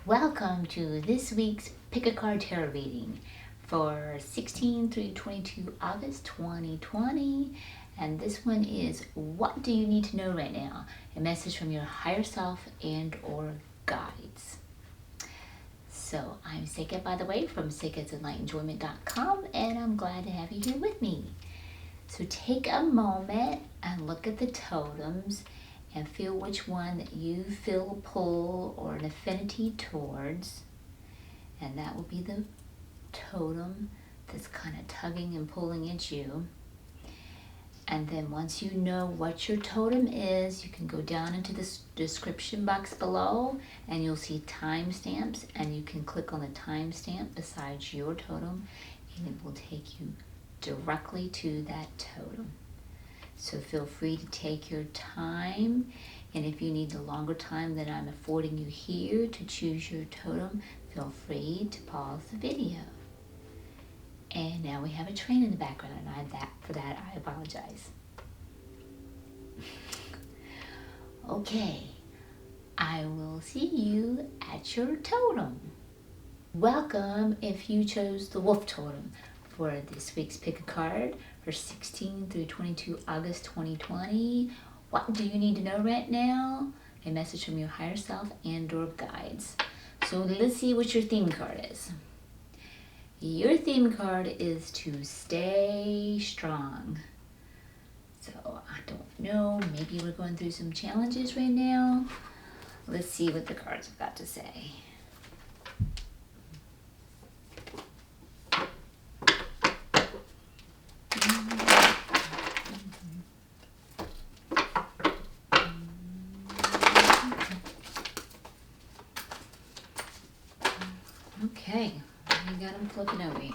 Welcome to this week's Pickacard Tarot reading for 16 through 22 August 2020. And this one is, what do you need to know right now? A message from your higher self and or guides. So I'm Seqkat, by the way, from Seqkatsenlightenjoyment.com, and I'm glad to have you here with me. So take a moment and look at the totems and feel which one that you feel a pull or an affinity towards. And that will be the totem that's kind of tugging and pulling at you. And then once you know what your totem is, you can go down into the description box below and you'll see timestamps, and you can click on the timestamp beside your totem and it will take you directly to that totem. So feel free to take your time, and if you need the longer time that I'm affording you here to choose your totem, feel free to pause the video. And now we have a train in the background, and for that I apologize. Okay, I will see you at your totem. Welcome if you chose the wolf totem for this week's pick a card for 16 through 22 August 2020. What do you need to know right now? A message from your higher self and or guides. So let's see what your theme card is. Your theme card is to stay strong. So I don't know, maybe we're going through some challenges right now. Let's see what the cards have got to say. Okay, I got them flipping over here.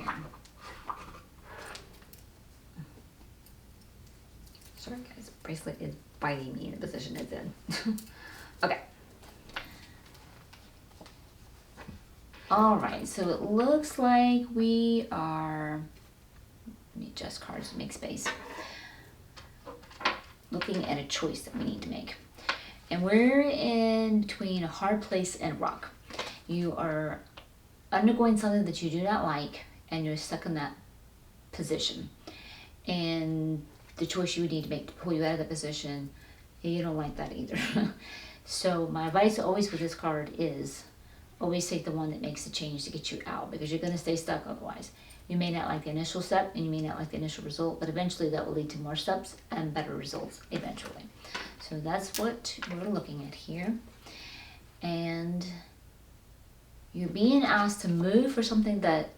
Sorry guys, bracelet is biting me in the position it's in. Okay. Alright, so it looks like we are, let me adjust cards to make space, looking at a choice that we need to make. And we're in between a hard place and a rock. You are undergoing something that you do not like, and you're stuck in that position. And the choice you would need to make to pull you out of that position, you don't like that either. So my advice always with this card is, always take the one that makes the change to get you out, because you're going to stay stuck otherwise. You may not like the initial step, and you may not like the initial result, but eventually that will lead to more steps and better results eventually. So that's what we're looking at here. And you're being asked to move for something that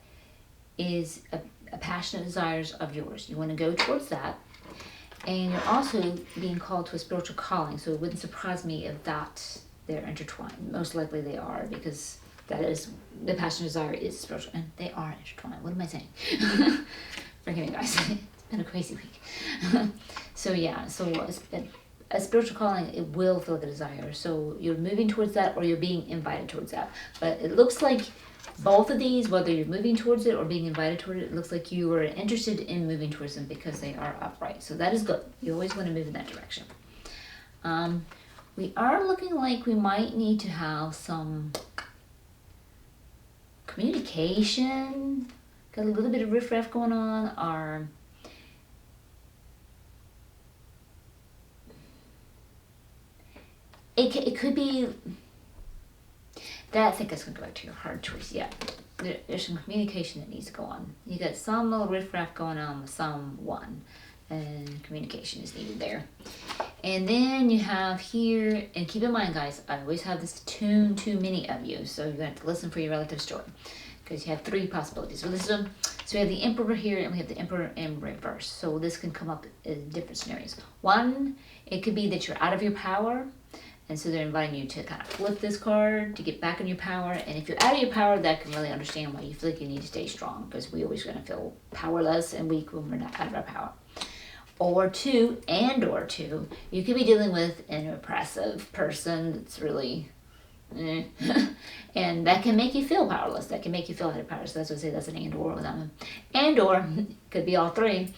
is a passionate desires of yours. You want to go towards that. And you're also being called to a spiritual calling. So it wouldn't surprise me if they're intertwined. Most likely they are, because that is, the passionate desire is spiritual. And they are intertwined. What am I saying? Forgive me guys. It's been a crazy week. So yeah, so a spiritual calling, it will fill the desire. So you're moving towards that, or you're being invited towards that. But it looks like both of these, whether you're moving towards it or being invited towards it, it looks like you are interested in moving towards them because they are upright. So that is good. You always want to move in that direction. We are looking like we might need to have some communication. Got a little bit of riffraff going on. It could be that. I think that's going to go back to your hard choice. Yeah, there's some communication that needs to go on. You got some little riffraff going on with someone, and communication is needed there. And then you have here, and keep in mind guys, I always have this tune too many of you, so you're going to have to listen for your relative story, because you have three possibilities. So we have the Emperor here, and we have the Emperor in reverse. So this can come up in different scenarios. One, it could be that you're out of your power, and so they're inviting you to kind of flip this card to get back in your power. And if you're out of your power, that can really understand why you feel like you need to stay strong, because we always going to feel powerless and weak when we're not out of our power. Or two, you could be dealing with an oppressive person that's really, and that can make you feel powerless. That can make you feel out of power. So that's what I say, that's an and or with that one. And or, could be all three.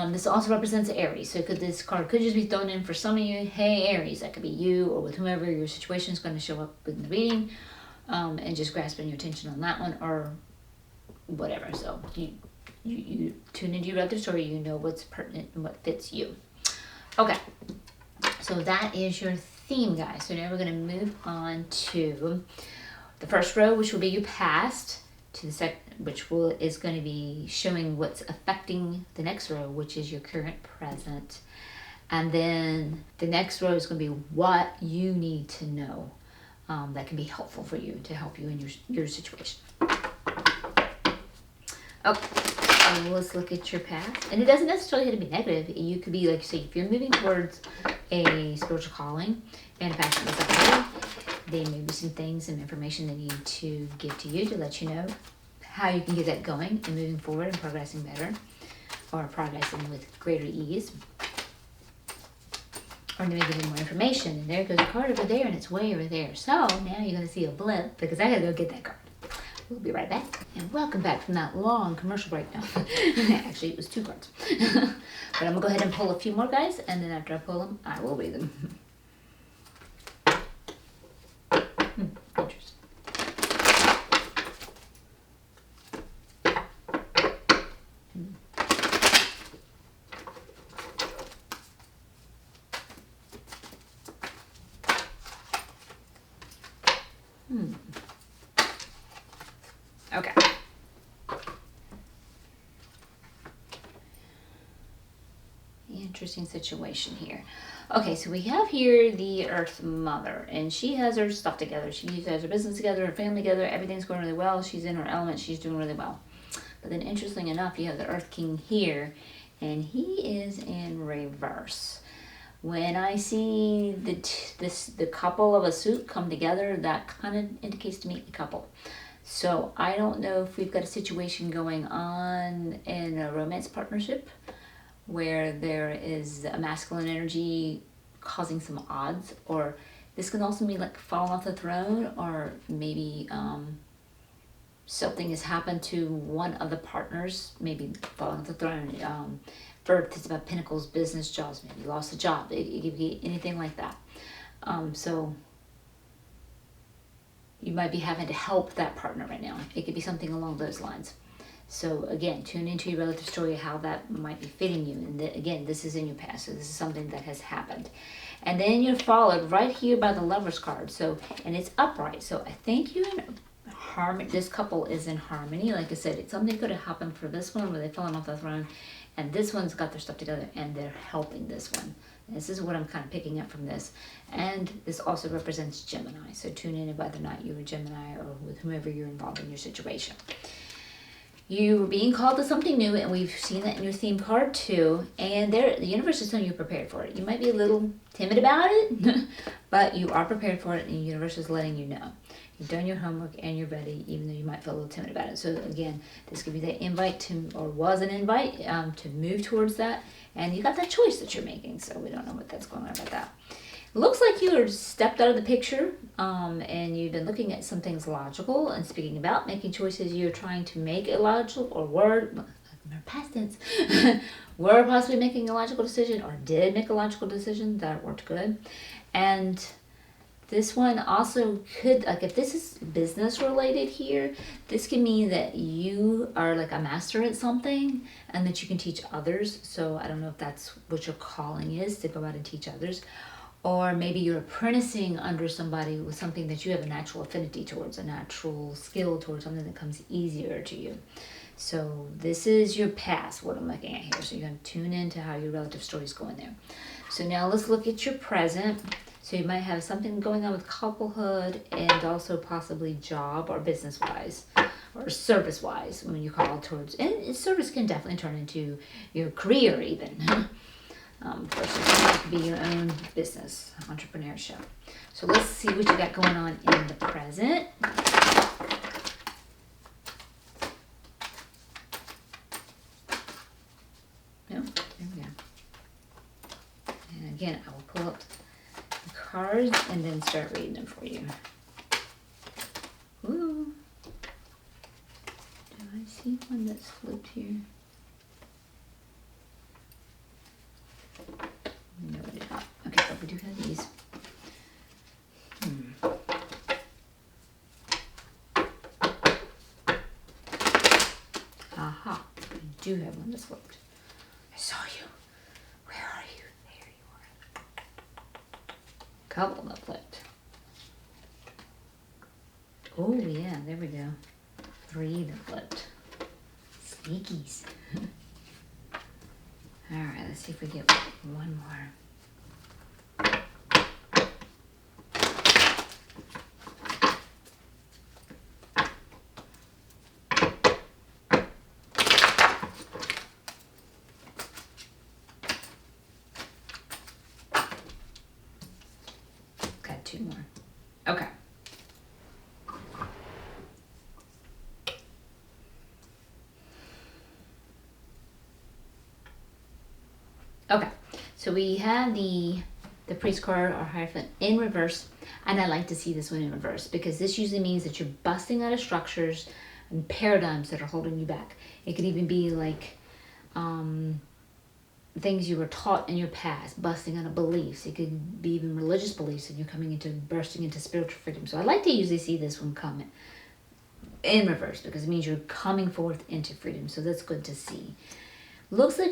This also represents Aries. So this card could just be thrown in for some of you. Hey, Aries, that could be you or with whomever your situation is going to show up in the reading. and just grasping your attention on that one or whatever. So you tune into your relative story, you know what's pertinent and what fits you. Okay, so that is your theme, guys. So now we're going to move on to the first row, which will be your past, to the second, which is going to be showing what's affecting the next row, which is your current present. And then the next row is going to be what you need to know that can be helpful for you to help you in your situation. Okay, so let's look at your past. And it doesn't necessarily have to be negative. You could be, like you say, if you're moving towards a spiritual calling and a passion desire, there may be some things, some information they need to give to you to let you know how you can get that going and moving forward and progressing better, or progressing with greater ease. Or they may give you more information, and there goes a card over there, and it's way over there. So now you're going to see a blip, because I got to go get that card. We'll be right back. And welcome back from that long commercial break now. Actually, it was 2 cards. But I'm going to go ahead and pull a few more, guys, and then after I pull them, I will read them. Interesting. Okay. Interesting situation here. Okay, so we have here the Earth Mother, and she has her stuff together. She has her business together, her family together. Everything's going really well. She's in her element. She's doing really well. But then, interesting enough, you have the Earth King here, and he is in reverse. When I see the couple of a suit come together, that kind of indicates to me a couple. So I don't know if we've got a situation going on in a romance partnership where there is a masculine energy causing some odds, or this can also mean like falling off the throne, or maybe something has happened to one of the partners, maybe falling off the throne. For it's about Pentacles, business, jobs, maybe lost a job. It could be anything like that. So you might be having to help that partner right now. It could be something along those lines. So again, tune into your relative story, how that might be fitting you. And again, this is in your past, so this is something that has happened. And then you're followed right here by the Lover's card. So, and it's upright. So I think you're in harmony. This couple is in harmony. Like I said, something could have happened for this one where they've fallen off the throne, and this one's got their stuff together and they're helping this one. This is what I'm kind of picking up from this. And this also represents Gemini. So tune in whether or not you're a Gemini or with whomever you're involved in your situation. You are being called to something new, and we've seen that in your theme card too. And the universe is telling you prepared for it. You might be a little timid about it, but you are prepared for it, and the universe is letting you know. You've done your homework and you're ready, even though you might feel a little timid about it. So again, this could be that invite to, or was an invite to move towards that. And you got that choice that you're making. So we don't know what that's going on about that. It looks like you stepped out of the picture and you've been looking at some things logical and speaking about making choices. You're trying to make a logical or past tense, were possibly making a logical decision or did make a logical decision. That worked good. And this one also could, like if this is business related here, this can mean that you are like a master at something and that you can teach others. So I don't know if that's what your calling is, to go out and teach others. Or maybe you're apprenticing under somebody with something that you have a natural affinity towards, a natural skill towards, something that comes easier to you. So this is your past, what I'm looking at here. So you're going to tune into how your relative story is going there. So now let's look at your present. So you might have something going on with couplehood and also possibly job or business-wise or service-wise when you call towards. And service can definitely turn into your career even. Versus it could be your own business, entrepreneurship. So let's see what you got going on in the present. No, there we go. And again, I will pull up the cards and then start reading them for you. Ooh. Do I see one that's flipped here? No, I did not. Okay, but we do have these. do have one that's flipped. I saw you. Where are you? There you are. Couple that flipped. Oh yeah, there we go. 3 that flipped. Sneakies. Alright, let's see if we get one more. Got 2 more. Okay. Okay, so we have the priest card or Hierophant in reverse, and I like to see this one in reverse because this usually means that you're busting out of structures and paradigms that are holding you back. It could even be like things you were taught in your past, busting out of beliefs. It could be even religious beliefs, and you're bursting into spiritual freedom. So I like to usually see this one come in reverse because it means you're coming forth into freedom. So that's good to see. Looks like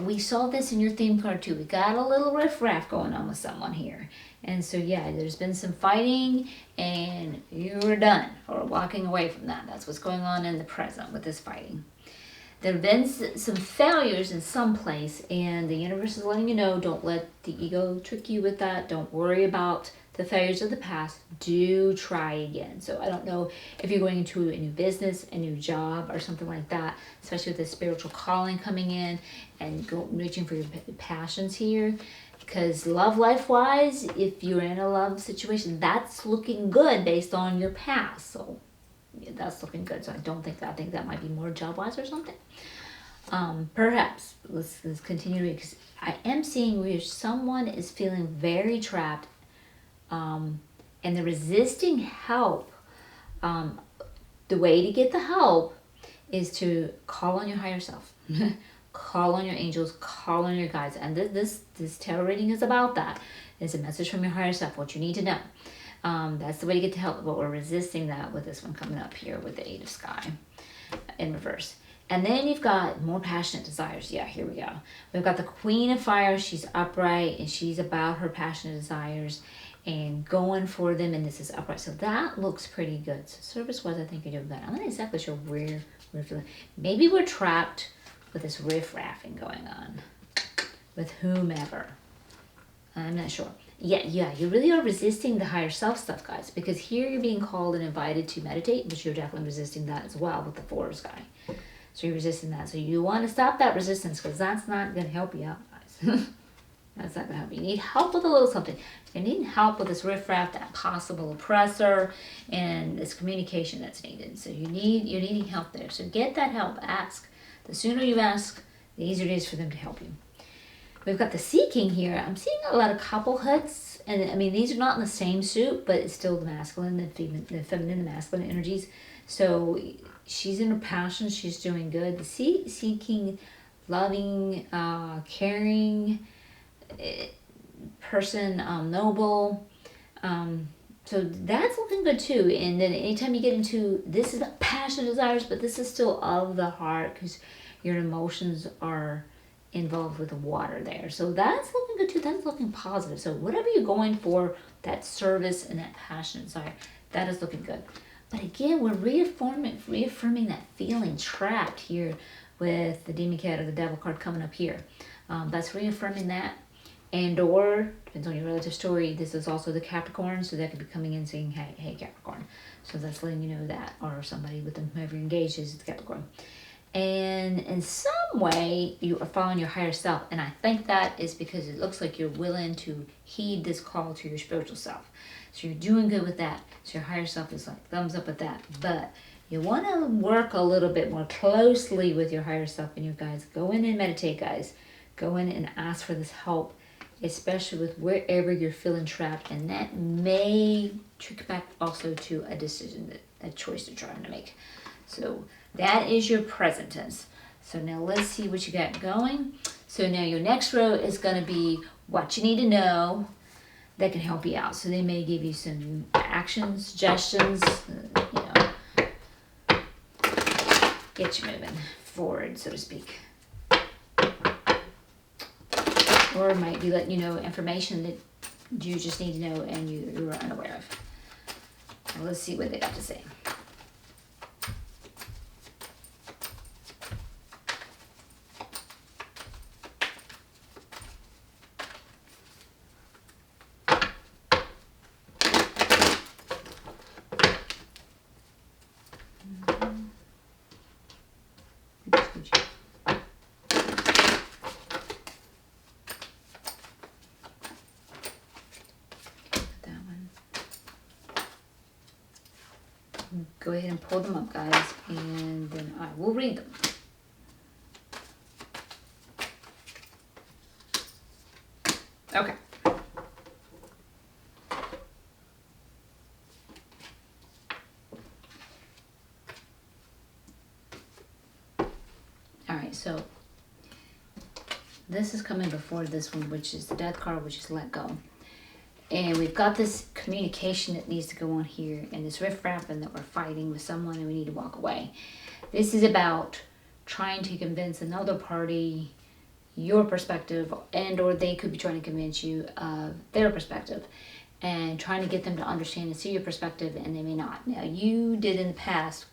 we saw this in your theme card too. We got a little riffraff going on with someone here. And so yeah, there's been some fighting and you're done or walking away from that. That's what's going on in the present with this fighting. There have been some failures in some place, and the universe is letting you know, don't let the ego trick you with that. Don't worry about the failures of the past. Do try again. So I don't know if you're going into a new business, a new job, or something like that, especially with the spiritual calling coming in and reaching for your passions here. Because love life-wise, if you're in a love situation, that's looking good based on your past. So yeah, that's looking good. So I think that might be more job-wise or something. Perhaps let's continue, because I am seeing where someone is feeling very trapped, and they're resisting help. The way to get the help is to call on your higher self, call on your angels, call on your guides, and this tarot reading is about that. It's a message from your higher self, what you need to know. That's the way to get to help, but we're resisting that with this one coming up here with the 8 of Sky in reverse. And then you've got more passionate desires. Yeah, here we go. We've got the Queen of Fire. She's upright, and she's about her passionate desires and going for them, and this is upright. So that looks pretty good. So service-wise, I think you're doing good. I'm not exactly sure where we're feeling. Maybe we're trapped with this riff-raffing going on with whomever. I'm not sure. Yeah, you really are resisting the higher self stuff, guys, because here you're being called and invited to meditate, but you're definitely resisting that as well with the 4 Sky. So you're resisting that. So you want to stop that resistance, because that's not going to help you out, guys. That's not going to help you. You need help with a little something. You need help with this riffraff, that possible oppressor, and this communication that's needed. So you're needing help there. So get that help. Ask. The sooner you ask, the easier it is for them to help you. We've got the Sea King here. I'm seeing a lot of coupleheads, and I mean, these are not in the same suit, but it's still the masculine, the feminine, the masculine energies. So she's in her passion. She's doing good. The Sea King, loving, caring person, noble. So that's looking good too. And then anytime you get into, this is about passion, desires, but this is still of the heart, because your emotions are involved with the water there. So that's looking good too. That's looking positive. So whatever you're going for, that service and that passion desire, that is looking good. But again, we're reaffirming that feeling trapped here with the Demon Cat or the Devil card coming up here. That's reaffirming that. And or, depends on your relative story, this is also the Capricorn, so that could be coming in saying, hey Capricorn. So that's letting you know that, or somebody with them, whoever you're engaged is the Capricorn. And in some way, you are following your higher self. And I think that is because it looks like you're willing to heed this call to your spiritual self. So you're doing good with that. So your higher self is like, thumbs up with that. But you want to work a little bit more closely with your higher self and your guides. Go in and meditate, guys. Go in and ask for this help, especially with wherever you're feeling trapped. And that may trick back also to a decision, a choice you're trying to make. So that is your present tense. So now let's see what you got going. So now your next row is going to be what you need to know that can help you out. So they may give you some action suggestions, get you moving forward, so to speak. Or it might be letting you know information that you just need to know and you were unaware of. Now let's see what they got to say. Go ahead and pull them up, guys, and then I will read them. Okay. All right, so this is coming before this one, which is the Death card, which is let go. And we've got this communication that needs to go on here, and this riff-raffing that we're fighting with someone and we need to walk away. This is about trying to convince another party your perspective, and or they could be trying to convince you of their perspective, and trying to get them to understand and see your perspective, and they may not. Now, you did in the past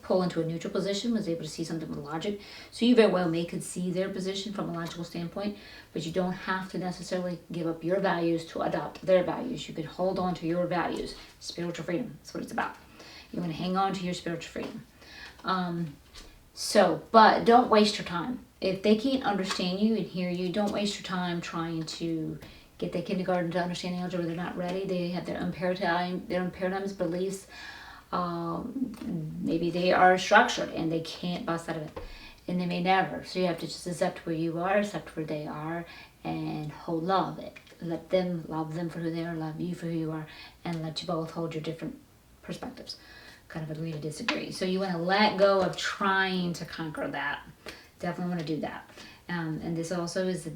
pull into a neutral position, was able to see something with logic, so you very well may could see their position from a logical standpoint, but you don't have to necessarily give up your values to adopt their values. You could hold on to your values. Spiritual freedom, that's what it's about. You want to hang on to your spiritual freedom. But don't waste your time. If they can't understand you and hear you, don't waste your time trying to get their kindergarten to understanding algebra. They're not ready. They have their own paradigms, beliefs. Maybe they are structured and they can't bust out of it, and they may never. So you have to just accept where you are, accept where they are, and hold love it. Let them love them for who they are, love you for who you are, and let you both hold your different perspectives. Kind of agree to disagree. So you want to let go of trying to conquer that. Definitely want to do that. And this also is the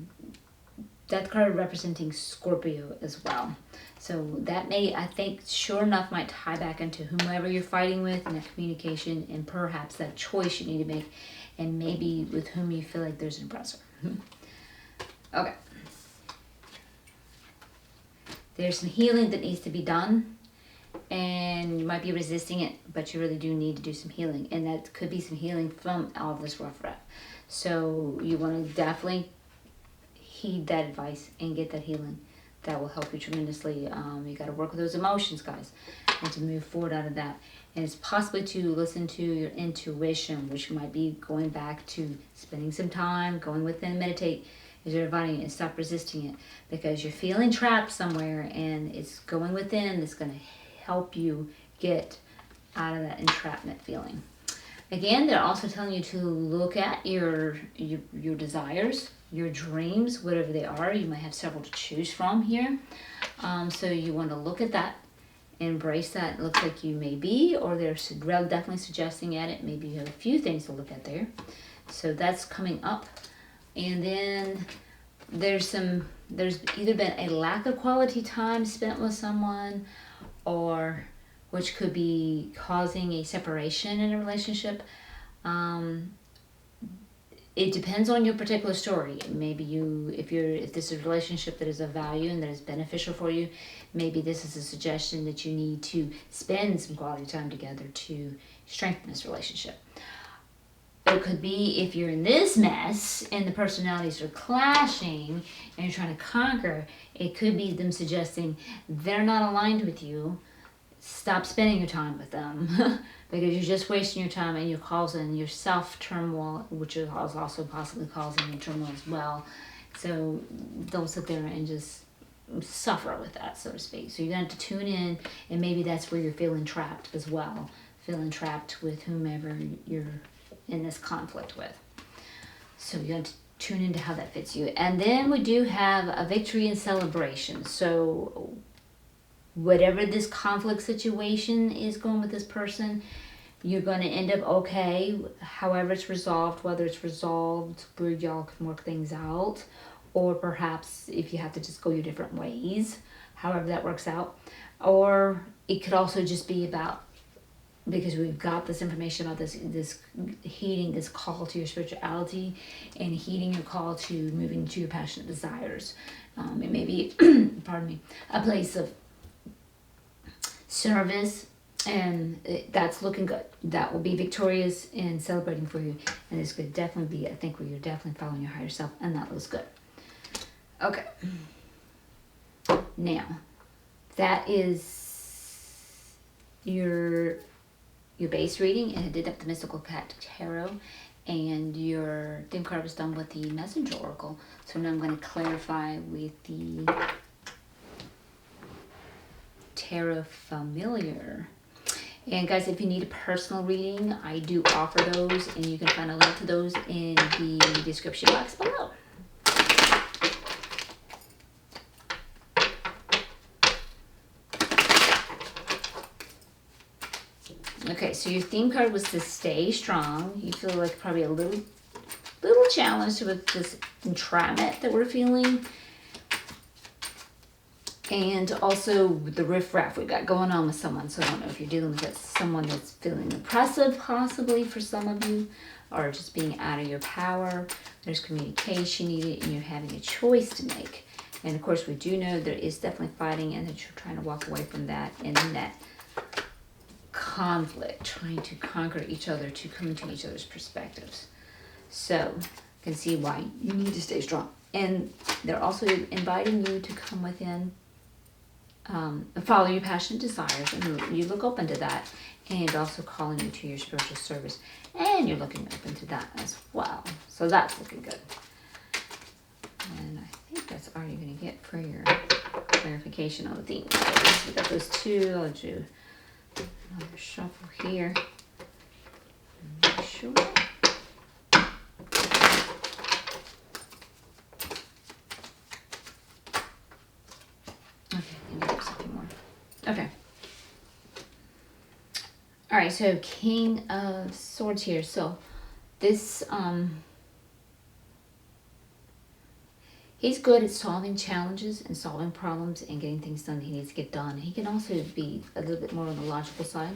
Death card representing Scorpio as well. So that may, I think, sure enough, might tie back into whomever you're fighting with and that communication, and perhaps that choice you need to make, and maybe with whom you feel like there's an oppressor. Okay. There's some healing that needs to be done, and you might be resisting it, but you really do need to do some healing, and that could be some healing from all of this rough rep. So you want to definitely heed that advice and get that healing. That will help you tremendously. You got to work with those emotions, guys, and to move forward out of that. And it's possibly to listen to your intuition, which might be going back to spending some time, going within, meditate, as you're inviting it, and stop resisting it, because you're feeling trapped somewhere, and it's going within that's going to help you get out of that entrapment feeling. Again, they're also telling you to look at your desires, your dreams, whatever they are. You might have several to choose from here. So you want to look at that, embrace that. It looks like you may be, or they're definitely suggesting at it. Maybe you have a few things to look at there. So that's coming up. And then there's either been a lack of quality time spent with someone, or which could be causing a separation in a relationship. It depends on your particular story. Maybe if this is a relationship that is of value and that is beneficial for you, maybe this is a suggestion that you need to spend some quality time together to strengthen this relationship. It could be if you're in this mess and the personalities are clashing and you're trying to conquer, it could be them suggesting they're not aligned with you. Stop spending your time with them because you're just wasting your time, and you're causing yourself turmoil, which is also possibly causing you turmoil as well. So don't sit there and just suffer with that, so to speak. So you're going to have to tune in, and maybe that's where you're feeling trapped as well, feeling trapped with whomever you're in this conflict with. So you're going to tune into how that fits you. And then we do have a victory and celebration. So whatever this conflict situation is going with this person, you're going to end up okay, however it's resolved, whether it's resolved where y'all can work things out, or perhaps if you have to just go your different ways, however that works out. Or it could also just be about because we've got this information about this heeding this call to your spirituality and heeding your call to moving to your passionate desires. It may be, pardon me, a place of service, and that's looking good. That will be victorious and celebrating for you, and this could definitely be, I think, where you're definitely following your higher self, and that looks good. Okay. Now, that is your base reading, and it did up the Mystical Cat Tarot, and your theme card was done with the Messenger Oracle. So now I'm going to clarify with the Tarot Familiar. And guys, if you need a personal reading, I do offer those, and you can find a link to those in the description box below. Okay, so your theme card was to stay strong. You feel like probably a little challenged with this entrapment that we're feeling. And also the riffraff we got going on with someone. So I don't know if you're dealing with someone that's feeling oppressive possibly for some of you, or just being out of your power. There's communication needed, and you're having a choice to make. And of course we do know there is definitely fighting, and that you're trying to walk away from that, and in that conflict, trying to conquer each other, to come into each other's perspectives. So you can see why you need to stay strong. And they're also inviting you to come within, follow your passionate desires, and you look open to that, and also calling you to your spiritual service, and you're looking open to that as well. So that's looking good. And I think that's all you're going to get for your clarification on the theme. So we got those two. I'll do another shuffle here. Make sure. Okay. All right, so King of Swords here. So this, he's good at solving challenges and solving problems and getting things done he needs to get done. He can also be a little bit more on the logical side,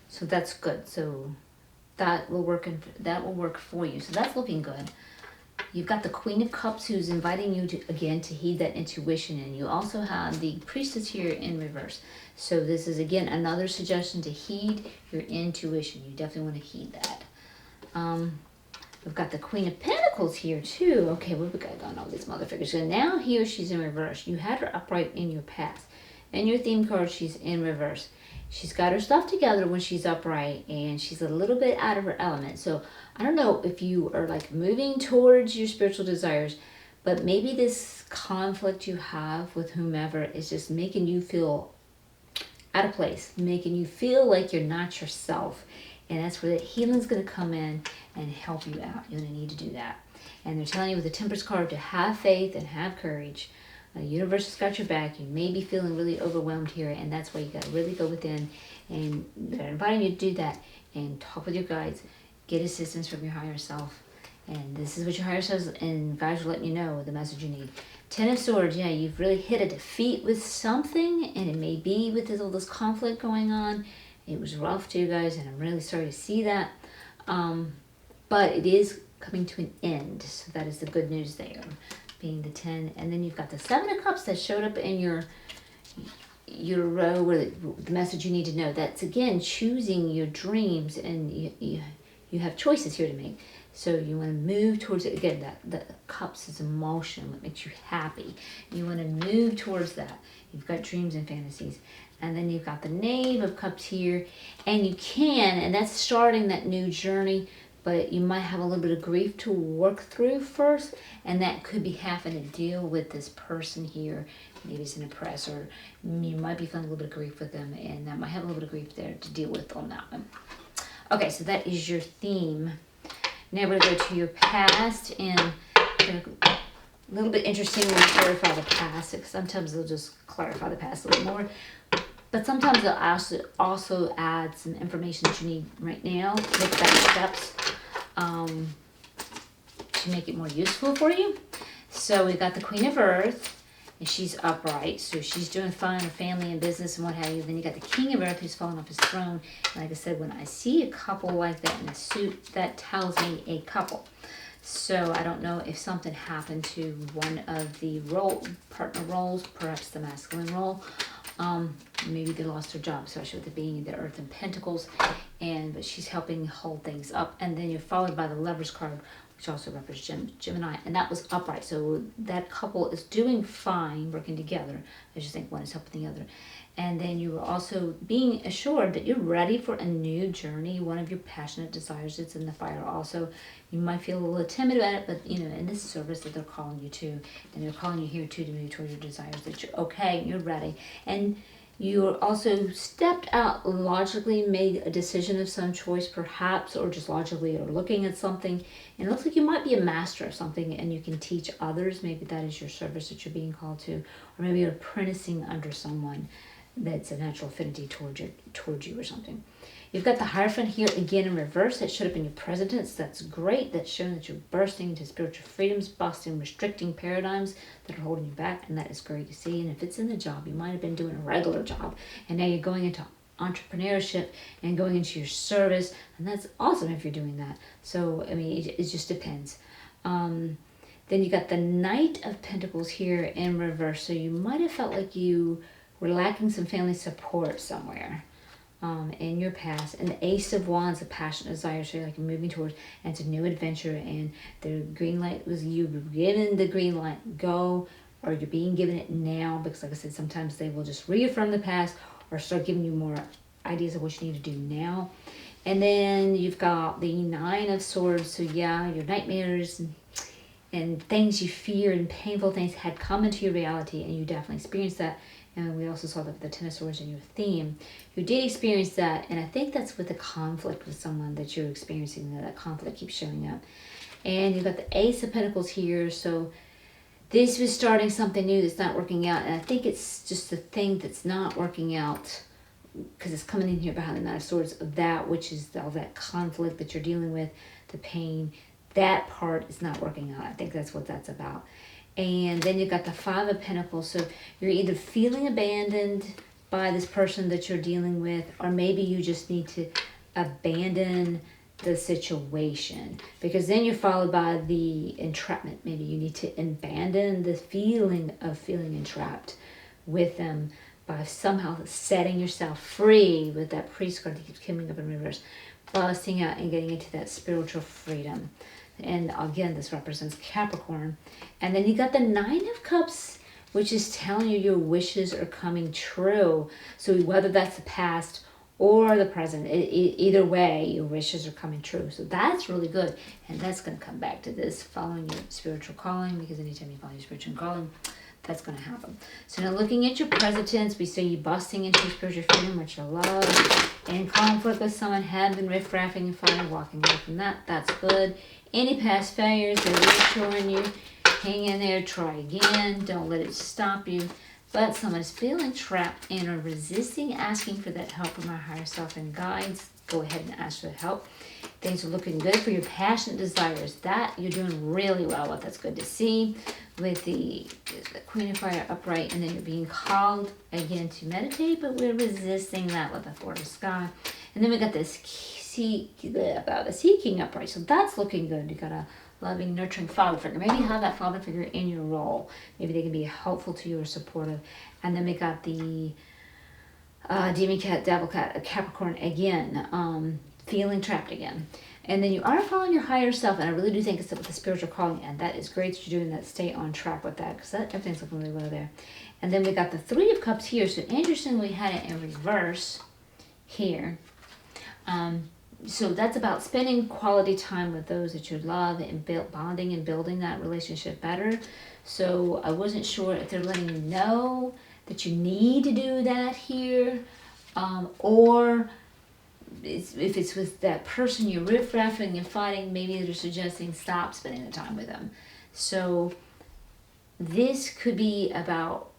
so that's good. So that will work for you. So that's looking good. You've got the Queen of Cups, who's inviting you to, again, to heed that intuition. And you also have the Priestess here in reverse. So this is, again, another suggestion to heed your intuition. You definitely want to heed that. We've got the Queen of Pentacles here, too. Okay, what we got going on with these mother figures? So now here she's in reverse. You had her upright in your past. In your theme card, she's in reverse. She's got her stuff together when she's upright, and she's a little bit out of her element. So I don't know if you are like moving towards your spiritual desires, but maybe this conflict you have with whomever is just making you feel out of place, making you feel like you're not yourself. And that's where the healing's going to come in and help you out. You're going to need to do that. And they're telling you with the Temperance card to have faith and have courage. The universe has got your back. You may be feeling really overwhelmed here, and that's why you got to really go within. And they're inviting you to do that and talk with your guides. Get assistance from your higher self. And this is what your higher self and guides will let you know the message you need. Ten of Swords, yeah, you've really hit a defeat with something, and it may be with all this conflict going on. It was rough to you guys, and I'm really sorry to see that. But it is coming to an end, so that is the good news there, being the 10. And then you've got the 7 of Cups that showed up in your row where the message you need to know. That's, again, choosing your dreams, and you have choices here to make. So you want to move towards it. Again, the Cups is emotion, what makes you happy. You want to move towards that. You've got dreams and fantasies. And then you've got the Knave of Cups here. And you can, and that's starting that new journey, but you might have a little bit of grief to work through first. And that could be having to deal with this person here. Maybe it's an oppressor. You might be feeling a little bit of grief with them, and that might have a little bit of grief there to deal with on that one. Okay, so that is your theme. Now we're going to go to your past, and a little bit interesting when we clarify the past. Sometimes they'll just clarify the past a little more, but sometimes they'll also add some information that you need right now, take back steps to make it more useful for you. So we've got the Queen of Earth, and she's upright, so she's doing fine with family and business and what have you. Then you got the King of Earth who's fallen off his throne. And like I said, when I see a couple like that in a suit, that tells me a couple. So I don't know if something happened to one of the partner roles, perhaps the masculine role. Maybe they lost their job, especially with it being the Earth and Pentacles. But she's helping hold things up. And then you're followed by the Lovers card, which also represents Gemini. And that was upright. So that couple is doing fine working together. I just think one is helping the other. And then you were also being assured that you're ready for a new journey. One of your passionate desires is in the fire also. You might feel a little timid about it, but in this service that they're calling you to, and they're calling you here too to move toward your desires, that you're okay, you're ready. And you also stepped out logically, made a decision of some choice perhaps, or just logically or looking at something. And it looks like you might be a master of something and you can teach others. Maybe that is your service that you're being called to. Or maybe you're apprenticing under someone that's a natural affinity towards you or something. You've got the Hierophant here again in reverse. That showed up in your presidents. That's great. That's showing that you're bursting into spiritual freedoms, busting restricting paradigms that are holding you back, and that is great to see. And if it's in the job, you might have been doing a regular job, and now you're going into entrepreneurship and going into your service, and that's awesome if you're doing that. So, I mean, it just depends. Then you got the Knight of Pentacles here in reverse. So you might have felt like you were lacking some family support somewhere in your past. And the Ace of Wands, a passionate desire, so you're like moving towards, and it's a new adventure, and the green light was you given the green light, go, or you're being given it now, because like I said, sometimes they will just reaffirm the past or start giving you more ideas of what you need to do now. And then you've got the Nine of Swords, so yeah, your nightmares and things you fear and painful things had come into your reality, and you definitely experienced that. And we also saw that the Ten of Swords in your theme. You did experience that, and I think that's with the conflict with someone that you're experiencing, that conflict keeps showing up. And you've got the Ace of Pentacles here, so this was starting something new that's not working out, and I think it's just the thing that's not working out, because it's coming in here behind the Nine of Swords, of that which is all that conflict that you're dealing with, the pain, that part is not working out. I think that's what that's about. And then you've got the Five of Pentacles. So you're either feeling abandoned by this person that you're dealing with, or maybe you just need to abandon the situation, because then you're followed by the entrapment. Maybe you need to abandon the feeling of feeling entrapped with them by somehow setting yourself free with that priest card that keeps coming up in reverse, busting out and getting into that spiritual freedom. And again, this represents Capricorn. And then you got the Nine of Cups, which is telling you your wishes are coming true. So whether that's the past or the present, either way, your wishes are coming true. So that's really good. And that's going to come back to this, following your spiritual calling, because anytime you follow your spiritual calling, that's going to happen. So now looking at your presidents, we see you busting into your spiritual freedom, which you love. In conflict with someone, had been riff-raffing and fire, walking away from that. That's good. Any past failures, they're reassuring you. Hang in there, try again. Don't let it stop you. But someone is feeling trapped and are resisting asking for that help from our higher self and guides. Go ahead and ask for that help. Things are looking good for your passionate desires. That you're doing really well with. That's good to see. With the Queen of Fire upright, and then you're being called again to meditate, but we're resisting that with the Four of Sky. And then we got this the Sea King upright, so that's looking good. You got a loving, nurturing father figure. Maybe you have that father figure in your role. Maybe they can be helpful to you or supportive. And then we got the Demon Cat, Devil Cat, Capricorn again, feeling trapped again. And then you are following your higher self, and I really do think it's with the spiritual calling, and that is great that you're doing that. Stay on track with that, because everything's looking really well there. And then we got the Three of Cups here, so interesting we had it in reverse here. So that's about spending quality time with those that you love and bonding and building that relationship better. So I wasn't sure if they're letting you know that you need to do that here, or if it's with that person you're riff-raffing and fighting, maybe they're suggesting stop spending the time with them. So this could be about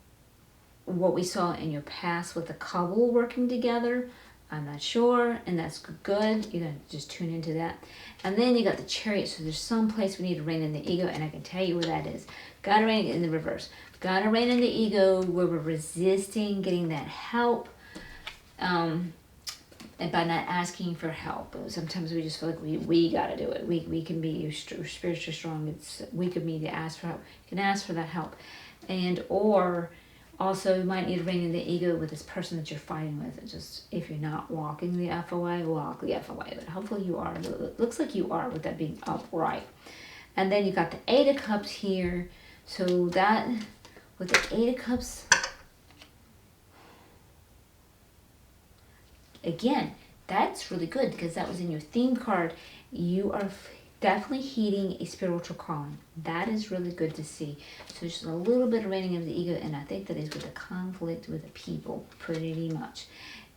what we saw in your past with the couple working together. I'm not sure, and that's good. You're going to just tune into that. And then you got the Chariot, so there's some place we need to rein in the ego, and I can tell you where that is. Got to rein it in the reverse. Gotta rein in the ego where we're resisting getting that help. And by not asking for help. Sometimes we just feel like we got to do it. We can be spiritually strong. It's weak of me to ask for help. You can ask for that help. And or also you might need to rein in the ego with this person that you're fighting with. It's just if you're not walking the F away, walk the F away. But hopefully you are. It looks like you are with that being upright. And then you got the Eight of Cups here. So that, with the Eight of Cups, again, that's really good because that was in your theme card. You are definitely heeding a spiritual calling. That is really good to see. So just a little bit of reining of the ego, and I think that is with the conflict with the people, pretty much.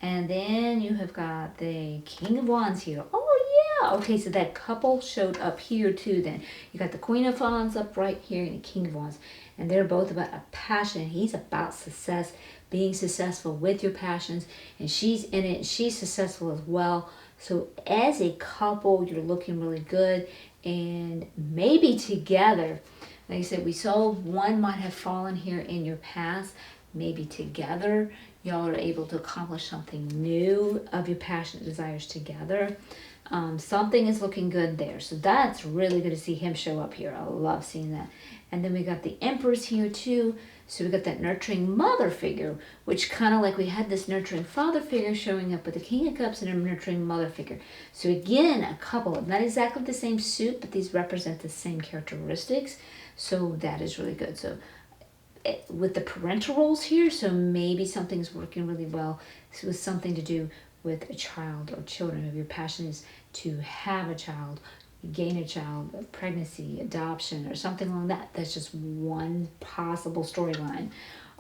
And then you have got the King of Wands here. Oh yeah, okay, so that couple showed up here too then. You got the Queen of Wands up right here and the King of Wands. And they're both about a passion. He's about success, being successful with your passions, and she's in it, she's successful as well. So as a couple, you're looking really good, and maybe together, like I said, we saw one might have fallen here in your past. Maybe together, y'all are able to accomplish something new of your passionate desires together. Something is looking good there. So that's really good to see him show up here. I love seeing that. And then we got the Empress here too. So we got that nurturing mother figure, which kind of like we had this nurturing father figure showing up with the King of Cups and a nurturing mother figure. So again, a couple of not exactly the same suit, but these represent the same characteristics. So that is really good. So with the parental roles here, so maybe something's working really well. This was something to do with a child or children. If your passion is to have a child, gain a child, a pregnancy, adoption, or something along that. That's just one possible storyline.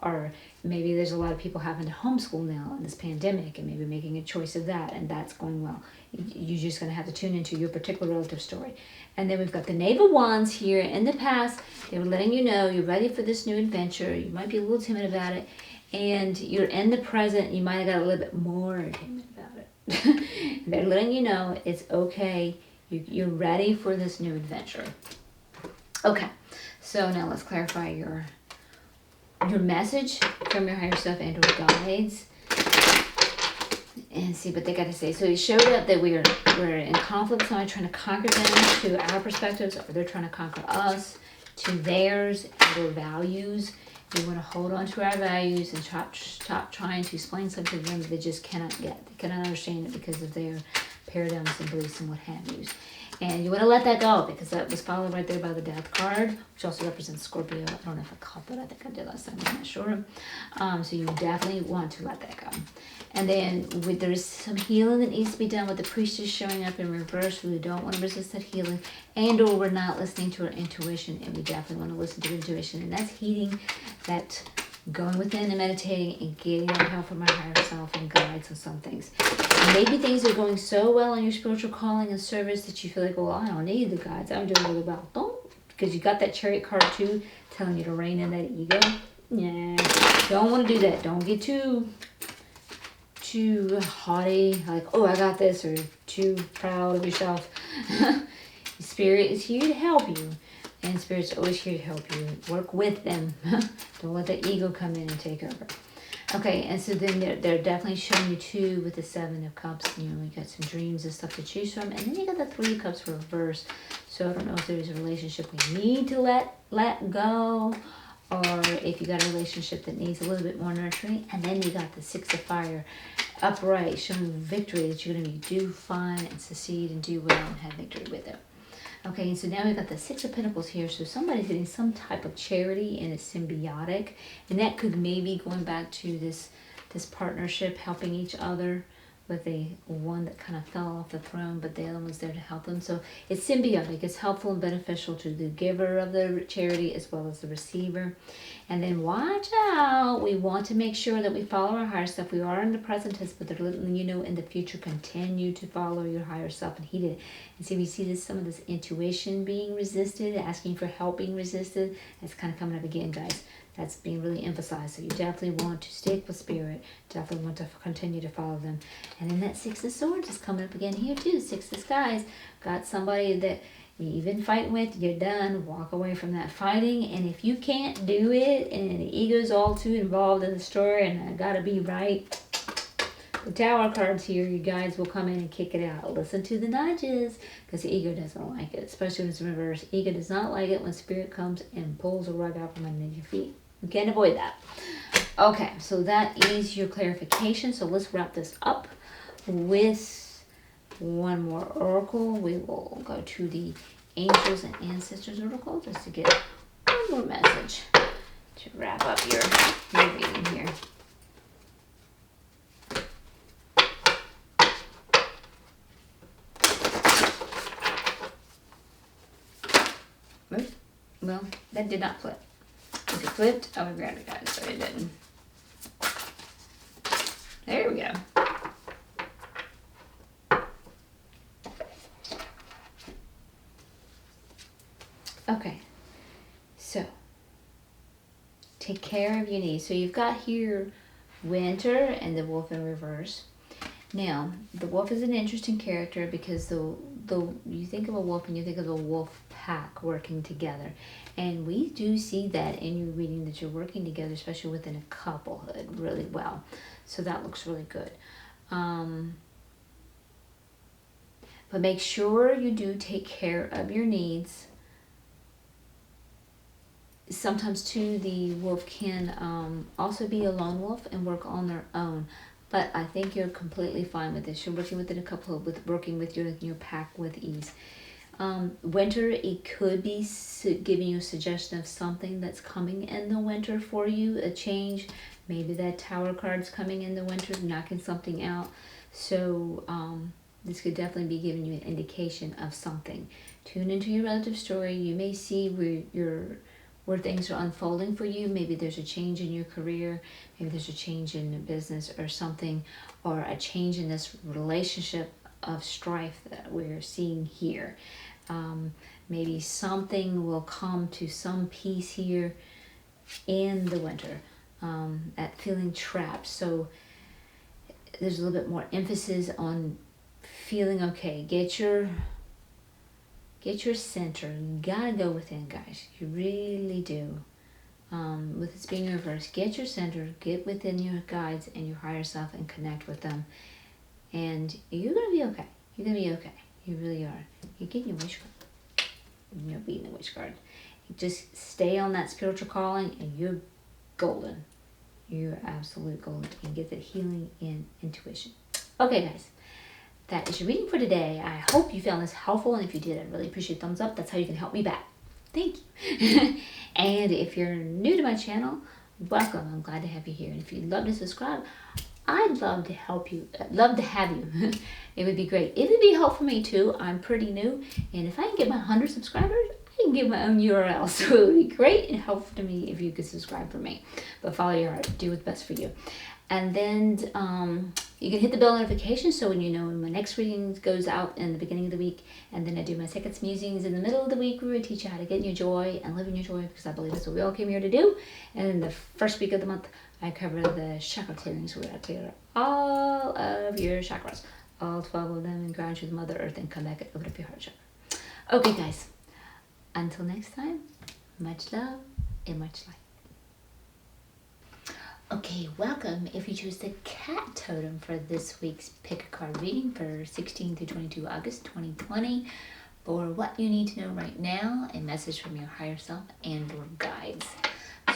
Or maybe there's a lot of people having to homeschool now in this pandemic and maybe making a choice of that, and that's going well. You're just going to have to tune into your particular relative story. And then we've got the Knave of Wands here. In the past, they were letting you know you're ready for this new adventure. You might be a little timid about it. And you're in the present, you might have got a little bit more timid about it. They're letting you know it's okay. You're ready for this new adventure. Okay, so now let's clarify your message from your higher self and or guides, and see what they got to say. So it showed up that we're in conflict. Somebody trying to conquer them to our perspectives, or they're trying to conquer us to theirs and their values. We want to hold on to our values and stop trying to explain something to them that they just cannot get. They cannot understand it because of their paradigms and beliefs and what have you. And you want to let that go because that was followed right there by the Death card, which also represents Scorpio. I don't know if I caught that. I think I did last time. I'm not sure. So you definitely want to let that go. And then there is some healing that needs to be done with the Priestess showing up in reverse. We don't want to resist that healing, and or we're not listening to our intuition, and we definitely want to listen to intuition. And that's heeding that, going within and meditating and getting that help from our higher self and guides on some things. Maybe things are going so well in your spiritual calling and service that you feel like, well, I don't need the guides. I'm doing really well. Don't, because you got that Chariot card too, telling you to rein in that ego. Yeah, don't want to do that. Don't get too haughty, like, oh, I got this, or too proud of yourself. Spirit is here to help you. And Spirit's always here to help you. Work with them. Don't let the ego come in and take over. Okay, and so then they're definitely showing you too with the Seven of Cups. You know, you got some dreams and stuff to choose from. And then you got the Three of Cups reversed. So I don't know if there's a relationship we need to let go, or if you got a relationship that needs a little bit more nurturing. And then you got the Six of Fire upright, showing victory, that you're going to do fine and succeed and do well and have victory with it. Okay, and so now we've got the Six of Pentacles here. So somebody's getting some type of charity and it's symbiotic. And that could maybe going back to this partnership, helping each other, with one that kind of fell off the throne, but the other one's there to help them. So it's symbiotic. It's helpful and beneficial to the giver of the charity as well as the receiver. And then watch out. We want to make sure that we follow our higher self. We are in the present tense, but they're letting you know in the future, continue to follow your higher self and heed it. And see, we see some of this intuition being resisted, asking for help being resisted. That's kind of coming up again, guys. That's being really emphasized. So you definitely want to stick with Spirit. Definitely want to continue to follow them. And then that Six of Swords is coming up again here too. Six of Skies. Got somebody that you've been fighting with, you're done. Walk away from that fighting. And if you can't do it and the ego's all too involved in the story and I gotta be right, the Tower cards here, you guys will come in and kick it out. Listen to the nudges, because the ego doesn't like it, especially when it's reverse. Ego does not like it when spirit comes and pulls a rug out from under your feet. You can't avoid that. Okay, so that is your clarification. So let's wrap this up with one more oracle. We will go to the Angels and Ancestors oracle just to get one more message to wrap up your reading here. Well, that did not flip. If it flipped, I would grab it, guys, but it didn't. There we go. Okay, so take care of your needs. So you've got here Winter and the Wolf in reverse. Now, the wolf is an interesting character because the you think of a wolf and you think of a wolf pack working together. And we do see that in your reading that you're working together, especially within a couplehood, really well. So that looks really good. But make sure you do take care of your needs. Sometimes too, the wolf can also be a lone wolf and work on their own. But I think you're completely fine with this. You're working within a couple of, working with your pack with ease. Winter, it could be giving you a suggestion of something that's coming in the winter for you, a change. Maybe that Tower card's coming in the winter, knocking something out. So this could definitely be giving you an indication of something. Tune into your relative story. You may see where things are unfolding for you. Maybe there's a change in your career, maybe there's a change in business or something, or a change in this relationship of strife that we're seeing here. Maybe something will come to some peace here in the winter, at feeling trapped. So there's a little bit more emphasis on feeling okay. Get your center. You gotta go within, guys. You really do. With this being reversed, get your center, get within your guides and your higher self and connect with them. And you're gonna be okay. You're gonna be okay. You really are. You're getting your wish card. You're beating the wish card. You just stay on that spiritual calling and you're golden. You're absolute golden. And get that healing in intuition. Okay, guys. That is your reading for today. I hope you found this helpful, and if you did, I'd really appreciate a thumbs up. That's how you can help me back. Thank you. And if you're new to my channel, welcome. I'm glad to have you here. And if you'd love to subscribe, I'd love to help you. I'd love to have you. It would be great. It would be helpful for me too. I'm pretty new, and if I can get my 100 subscribers, I can give my own URL. So it would be great and helpful to me if you could subscribe for me. But follow your heart. Do what's best for you. And then you can hit the bell notification so when you know when my next reading goes out in the beginning of the week. And then I do my Seqkat musings in the middle of the week where I teach you how to get in your joy and live in your joy, because I believe that's what we all came here to do. And in the first week of the month, I cover the chakra clearings where I clear all of your chakras, all 12 of them, and ground you with Mother Earth and come back and open up your heart chakra. Okay, guys. Until next time, much love and much light. Okay, welcome if you choose the cat totem for this week's Pickacard reading for 16 to 22 August 2020 for what you need to know right now, a message from your higher self and your guides.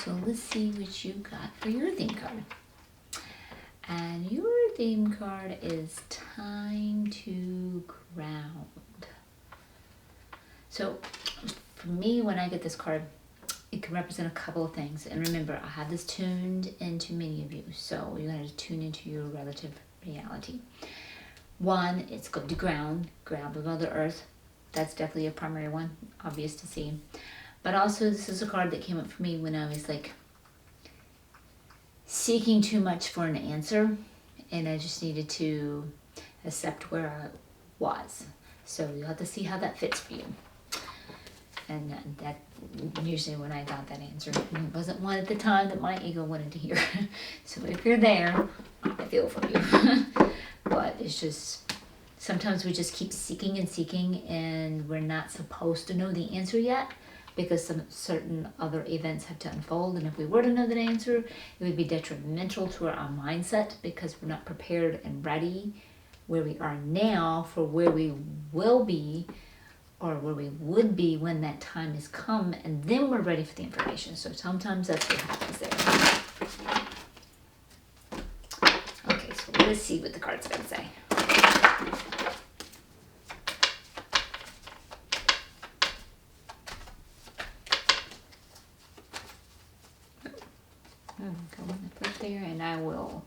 So let's see what you got for your theme card. And your theme card is Time to Ground. So for me, when I get this card, it can represent a couple of things. And remember, I have this tuned into many of you. So you have to tune into your relative reality. One, it's going to ground with Mother Earth. That's definitely a primary one, obvious to see. But also, this is a card that came up for me when I was like seeking too much for an answer. And I just needed to accept where I was. So you'll have to see how that fits for you. And that usually when I got that answer, it wasn't one at the time that my ego wanted to hear. So if you're there, I feel for you. But it's just Sometimes we just keep seeking and seeking, and we're not supposed to know the answer yet because some certain other events have to unfold. And if we were to know that answer, it would be detrimental to our mindset because we're not prepared and ready where we are now for where we will be or where we would be when that time has come, and then we're ready for the information. So sometimes that's what happens there. Okay, so let's see what the card's going to say. Go in the flip there, and I will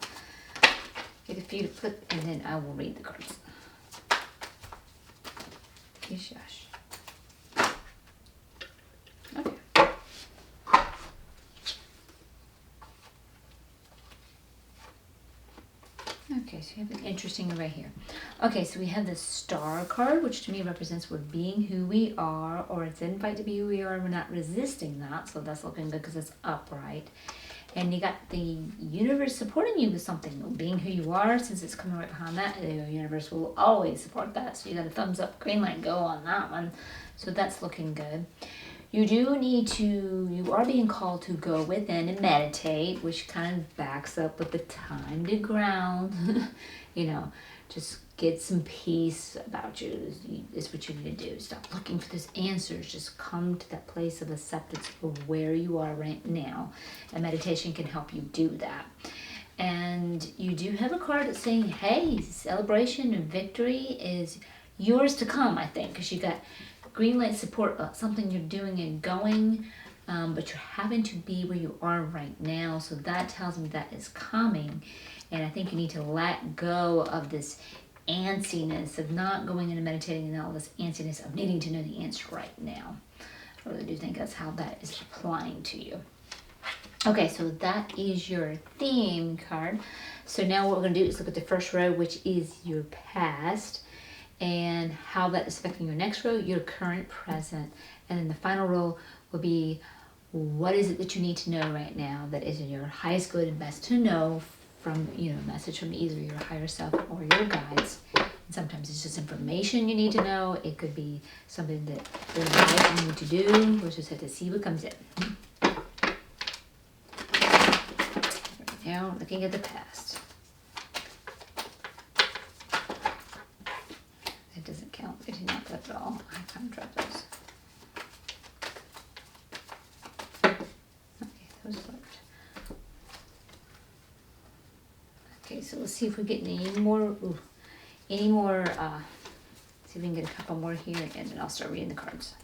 get a few to flip, and then I will read the cards. Shush. Okay. Okay, so you have an interesting right here. Okay, so we have the Star card, which to me represents we're being who we are, or it's an invite to be who we are, and we're not resisting that, so that's looking good because it's upright. And you got the universe supporting you with something, being who you are, since it's coming right behind that. The universe will always support that. So you got a thumbs up, green light, go on that one. So that's looking good. You do need to, you are being called to go within and meditate, which kind of backs up with the time to ground. You know, just get some peace about you is what you need to do. Stop looking for those answers. Just come to that place of acceptance of where you are right now. And meditation can help you do that. And you do have a card that's saying, hey, celebration and victory is yours to come, I think, because you got green light support, something you're doing and going, but you're having to be where you are right now. So that tells me that is coming. And I think you need to let go of this antsiness of not going into meditating and all this antsiness of needing to know the answer right now. I really do think that's how that is applying to you. Okay, so that is your theme card. So now what we're going to do is look at the first row, which is your past, and how that is affecting your next row, your current, present. And then the final row will be what is it that you need to know right now that is in your highest good and best to know from, you know, a message from either your higher self or your guides. And sometimes it's just information you need to know. It could be something that your guides need to do. We'll just have to see what comes in. Right now, looking at the past. It doesn't count. I did not flip at all. I kind of dropped those. Okay, those flipped. Okay, so let's see if we get any more. See if we can get a couple more here, and then I'll start reading the cards.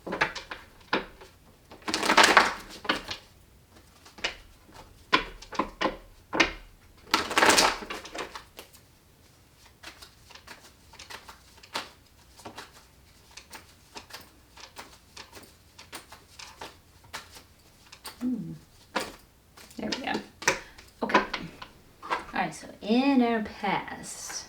There we go. Okay. All right, so in our past.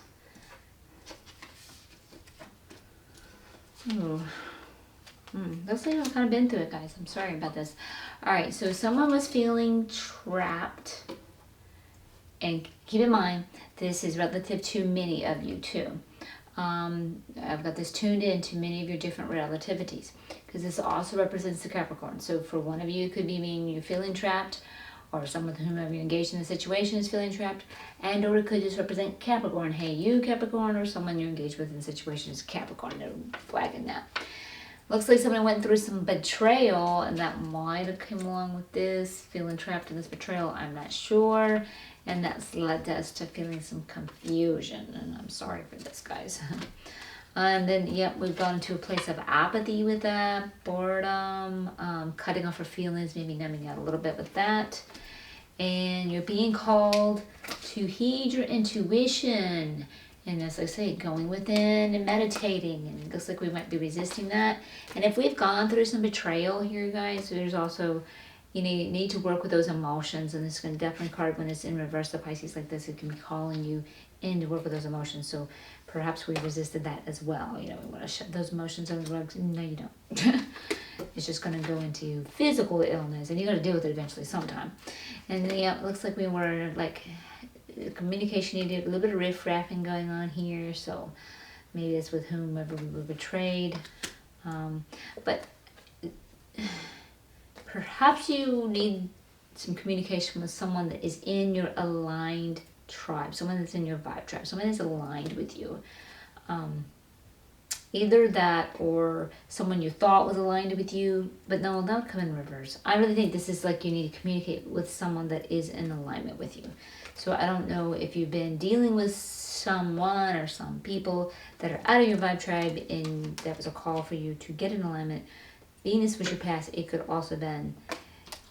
Looks like I've kind of been through it, guys. I'm sorry about this. All right, so someone was feeling trapped. And keep in mind, this is relative to many of you too. I've got this tuned in to many of your different relativities because this also represents the Capricorn. So for one of you, it could be meaning you're feeling trapped, or someone with whomever you're engaged in the situation is feeling trapped, and or it could just represent Capricorn. Hey, you Capricorn, or someone you're engaged with in the situation is Capricorn. They're flagging that. Looks like someone went through some betrayal, and that might have come along with this, feeling trapped in this betrayal. I'm not sure. And that's led us to feeling some confusion. And I'm sorry for this, guys. And then, yep, we've gone into a place of apathy with that, boredom, cutting off our feelings, maybe numbing out a little bit with that. And you're being called to heed your intuition. And as I say, going within and meditating. And it looks like we might be resisting that. And if we've gone through some betrayal here, guys, there's also, you need to work with those emotions. And this is going to definitely card when it's in reverse, the Pisces like this, it can be calling you in to work with those emotions. So perhaps we resisted that as well. You know, we want to shut those emotions under the rugs. No, you don't. It's just going to go into physical illness. And you got to deal with it eventually sometime. And yeah, it looks like we were like, communication needed a little bit of riff-raffing going on here. So Maybe it's with whomever we were betrayed. But perhaps you need some communication with someone that is in your aligned tribe, someone that's in your vibe tribe, someone that's aligned with you. Either that or someone you thought was aligned with you, but no, that would come in reverse. I really think this is like you need to communicate with someone that is in alignment with you. So I don't know if you've been dealing with someone or some people that are out of your vibe tribe and that was a call for you to get in alignment. Venus was your past. It could also been,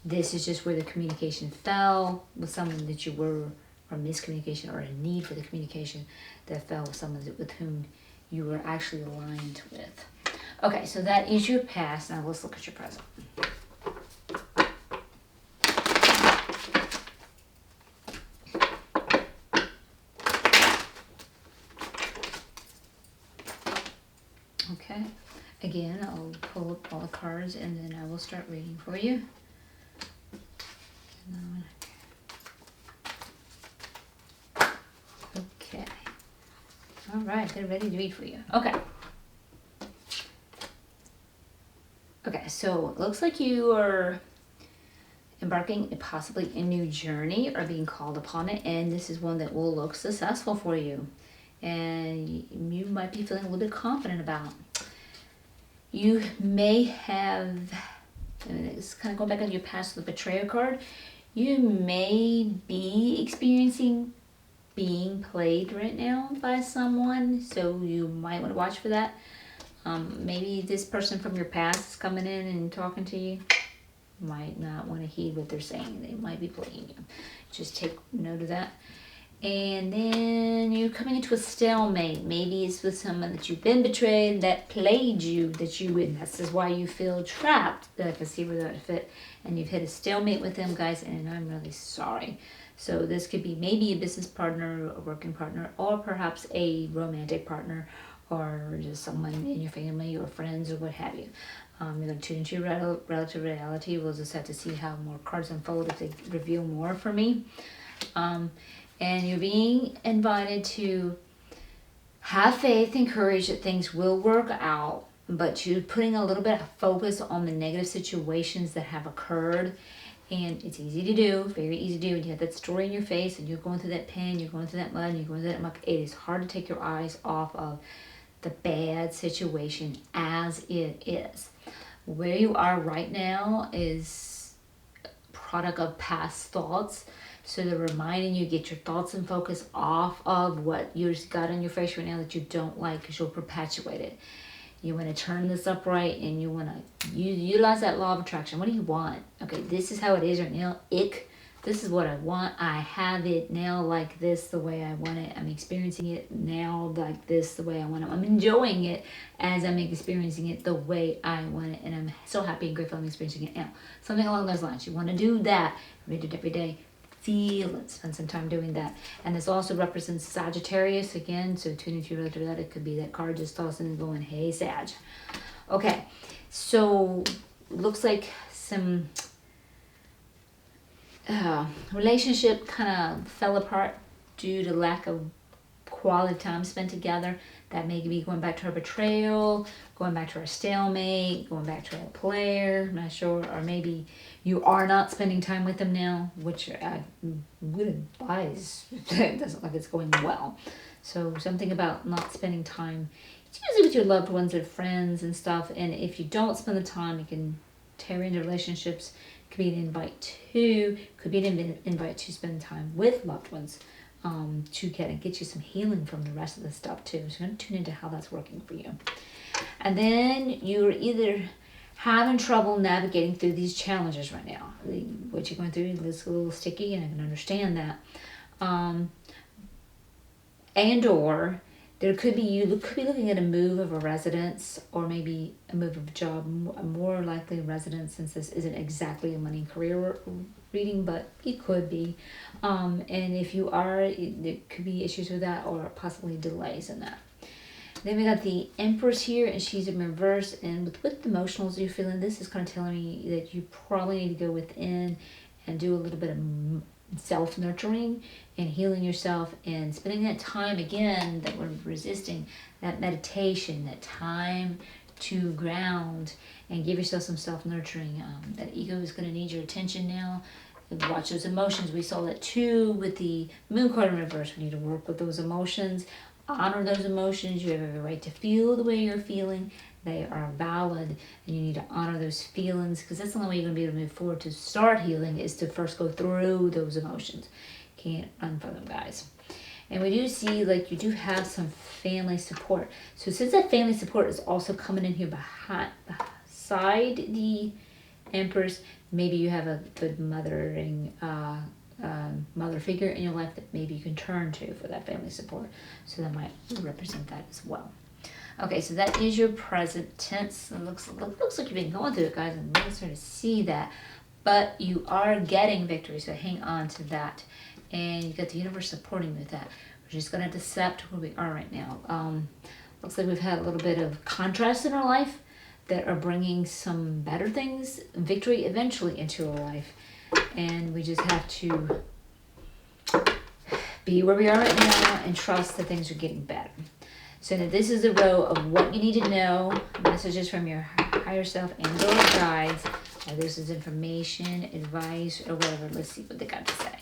this is just where the communication fell with someone that you were, or miscommunication, or a need for the communication that fell with someone with whom you were actually aligned with. Okay, so that is your past. Now let's look at your present. Okay, again, I'll pull up all the cards and then I will start reading for you. Okay. All right, they're ready to read for you. Okay. Okay, so it looks like you are embarking possibly a new journey or being called upon it, and this is one that will look successful for you. And you might be feeling a little bit confident about. You may have, and it's kind of going back on your past with the betrayal card, you may be experiencing being played right now by someone, so you might want to watch for that. Maybe this person from your past is coming in and talking to you. Might not want to heed what they're saying. They might be playing you. Just take note of that. And then you're coming into a stalemate. Maybe it's with someone that you've been betrayed, that played you, and this is why you feel trapped. I can see where that would fit. And you've hit a stalemate with them, guys, and I'm really sorry. So this could be maybe a business partner, a working partner, or perhaps a romantic partner, or just someone in your family or friends or what have you. You're going to tune into your relative reality. We'll just have to see how more cards unfold if they reveal more for me. And you're being invited to have faith and courage that things will work out, but you're putting a little bit of focus on the negative situations that have occurred. And it's easy to do, very easy to do. And you have that story in your face and you're going through that pain, you're going through that mud, and you're going through that muck. It is hard to take your eyes off of the bad situation as it is. Where you are right now is a product of past thoughts. So they're reminding you, get your thoughts and focus off of what you've got on your face right now that you don't like, because you'll perpetuate it. You want to turn this upright and you want to utilize that law of attraction. What do you want? Okay, this is how it is right now. This is what I want. I have it now like this, the way I want it. I'm experiencing it now like this, the way I want it. I'm enjoying it as I'm experiencing it the way I want it. And I'm so happy and grateful I'm experiencing it now. Something along those lines. You want to do that. Read it every day. Feel it. Spend some time doing that. And this also represents Sagittarius again. So tune into your relative that. It could be that card just tossing and going, hey, Sag. Okay. So looks like some relationship kind of fell apart due to lack of quality time spent together. That may be going back to her betrayal, going back to her stalemate, going back to her player, I'm not sure. Or maybe you are not spending time with them now, which I would advise. It doesn't look like it's going well. So something about not spending time, it's usually with your loved ones or friends and stuff. And if you don't spend the time, you can tear into relationships. Could be an invite to spend time with loved ones, to get you some healing from the rest of the stuff too. So I'm going to tune into how that's working for you. And then you're either having trouble navigating through these challenges right now. What you're going through is a little sticky, and I can understand that. And or you could be looking at a move of a residence, or maybe a move of a job, more likely a residence, since this isn't exactly a money and career reading, but it could be. And if you are, there could be issues with that or possibly delays in that. Then we got the Empress here, and she's in reverse. And with the emotionals you're feeling, this is kind of telling me that you probably need to go within and do a little bit of self-nurturing and healing yourself and spending that time again that we're resisting, that meditation, that time to ground and give yourself some self-nurturing. That ego is going to need your attention now. Watch those emotions. We saw that too with the moon card in reverse. We need to work with those emotions, honor those emotions. You have every right to feel the way you're feeling. They are valid, and you need to honor those feelings, because that's the only way you're going to be able to move forward to start healing, is to first go through those emotions. Can't run from them, guys. And we do see, like, you do have some family support. So since that family support is also coming in here beside the Empress, maybe you have a good mothering mother figure in your life that maybe you can turn to for that family support. So that might represent that as well. Okay, so that is your present tense. It looks like you've been going through it, guys. I'm really starting to see that. But you are getting victory, so hang on to that. And you got the universe supporting you with that. We're just going to accept where we are right now. Looks like we've had a little bit of contrast in our life that are bringing some better things, victory eventually into our life. And we just have to be where we are right now and trust that things are getting better. So now this is a row of what you need to know, messages from your higher self and your guides. This is information, advice, or whatever. Let's see what they got to say.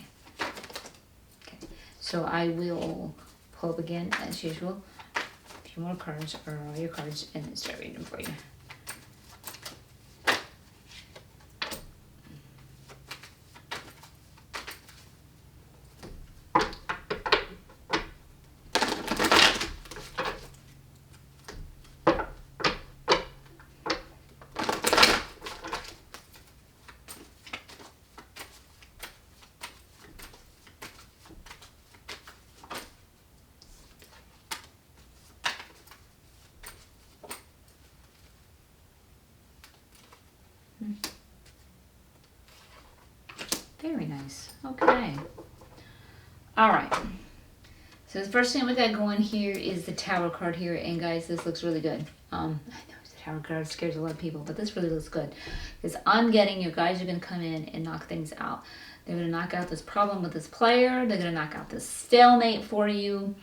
Okay, so I will pull up again, as usual, a few more cards, or all your cards, and then start reading them for you. Very nice. Okay. All right. So the first thing we got going here is the Tower card here. And guys, this looks really good. I know the Tower card scares a lot of people, but this really looks good. Because I'm getting your guys are going to come in and knock things out. They're going to knock out this problem with this player. They're going to knock out this stalemate for you.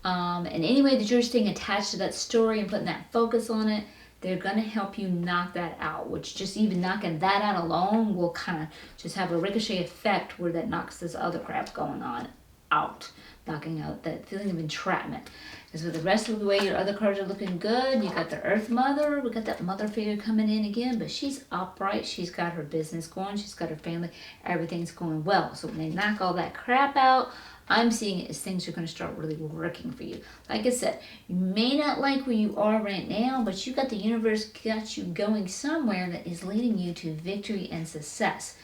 And any way that you're staying attached to that story and putting that focus on it, they're going to help you knock that out, which just even knocking that out alone will kind of just have a ricochet effect where that knocks this other crap going on out, knocking out that feeling of entrapment. Because with the rest of the way your other cards are looking good, you got the Earth Mother, we got that mother figure coming in again, but she's upright, she's got her business going, she's got her family, everything's going well. So when they knock all that crap out, I'm seeing it as things are going to start really working for you. Like I said, you may not like where you are right now, but you got the universe got you going somewhere that is leading you to victory and success.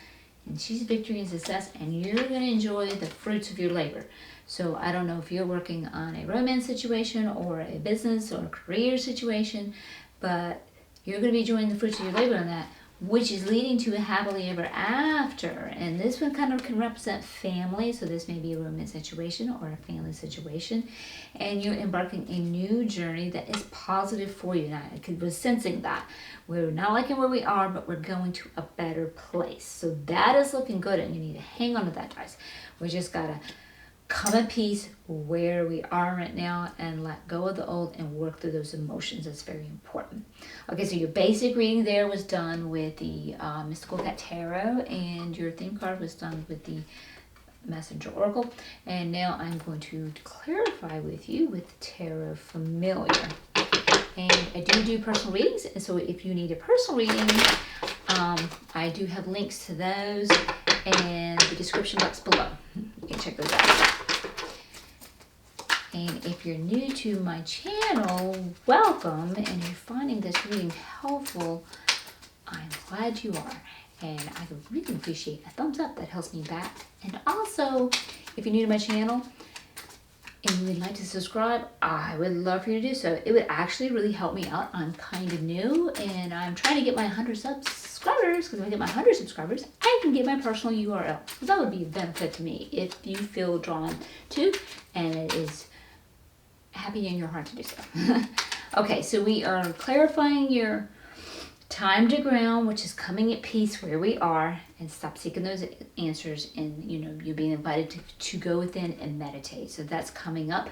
And she's victory and success, and you're going to enjoy the fruits of your labor. So I don't know if you're working on a romance situation or a business or a career situation, but you're going to be enjoying the fruits of your labor on that, which is leading to a happily ever after. And this one kind of can represent family, so this may be a romance situation or a family situation, and you're embarking a new journey that is positive for you. Now, I was sensing that we're not liking where we are, but we're going to a better place. So that is looking good, and you need to hang on to that, guys. We just gotta come at peace where we are right now and let go of the old and work through those emotions. That's very important. Okay, so your basic reading there was done with the Mystical Cat Tarot, and your theme card was done with the Messenger Oracle. And now I'm going to clarify with you with Tarot Familiar. And I do personal readings, and so if you need a personal reading, I do have links to those in the description box below. You can check those out. And if you're new to my channel, welcome, and you're finding this reading helpful, I'm glad you are. And I would really appreciate a thumbs up. That helps me back. And also, if you're new to my channel and you would like to subscribe, I would love for you to do so. It would actually really help me out. I'm kind of new, and I'm trying to get my 100 subscribers, because if I get my 100 subscribers, I can get my personal URL. So that would be a benefit to me if you feel drawn to, and it is happy in your heart to do so. Okay, so we are clarifying your Time to ground, which is coming at peace where we are, and stop seeking those answers. And you're being invited to go within and meditate. So that's coming up.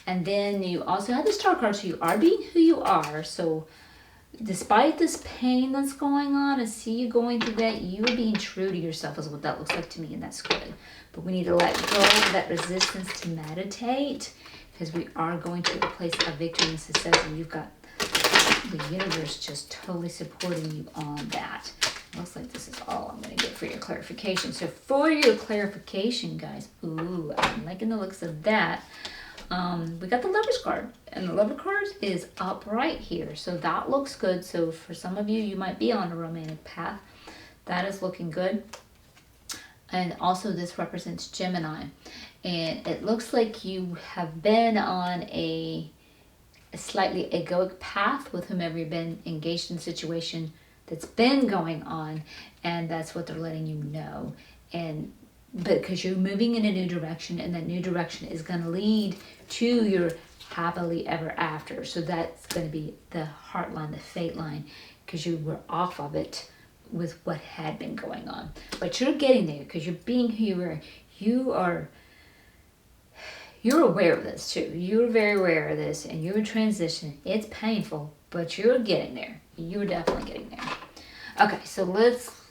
And then you also have the Star card, so you are being who you are. So despite this pain that's going on, I see you going through that, you are being true to yourself is what that looks like to me, and that's good. But we need to let go of that resistance to meditate, because we are going to a place of victory and success, and you've got the universe just totally supporting you on that. It looks like this is all I'm going to get for your clarification. So for your clarification, guys, ooh, I'm liking the looks of that. We got the Lover's card, and the Lover card is upright here, so that looks good. So for some of you, you might be on a romantic path. That is looking good. And also this represents Gemini, and it looks like you have been on a slightly egoic path with whomever you've been engaged in a situation that's been going on, and that's what they're letting you know. And because you're moving in a new direction, and that new direction is going to lead to your happily ever after. So that's going to be the heart line, the fate line, because you were off of it with what had been going on. But you're getting there, because you're being who you are. You're aware of this too. You're very aware of this, and you're in transition. It's painful, but you're getting there. You're definitely getting there. Okay, so let's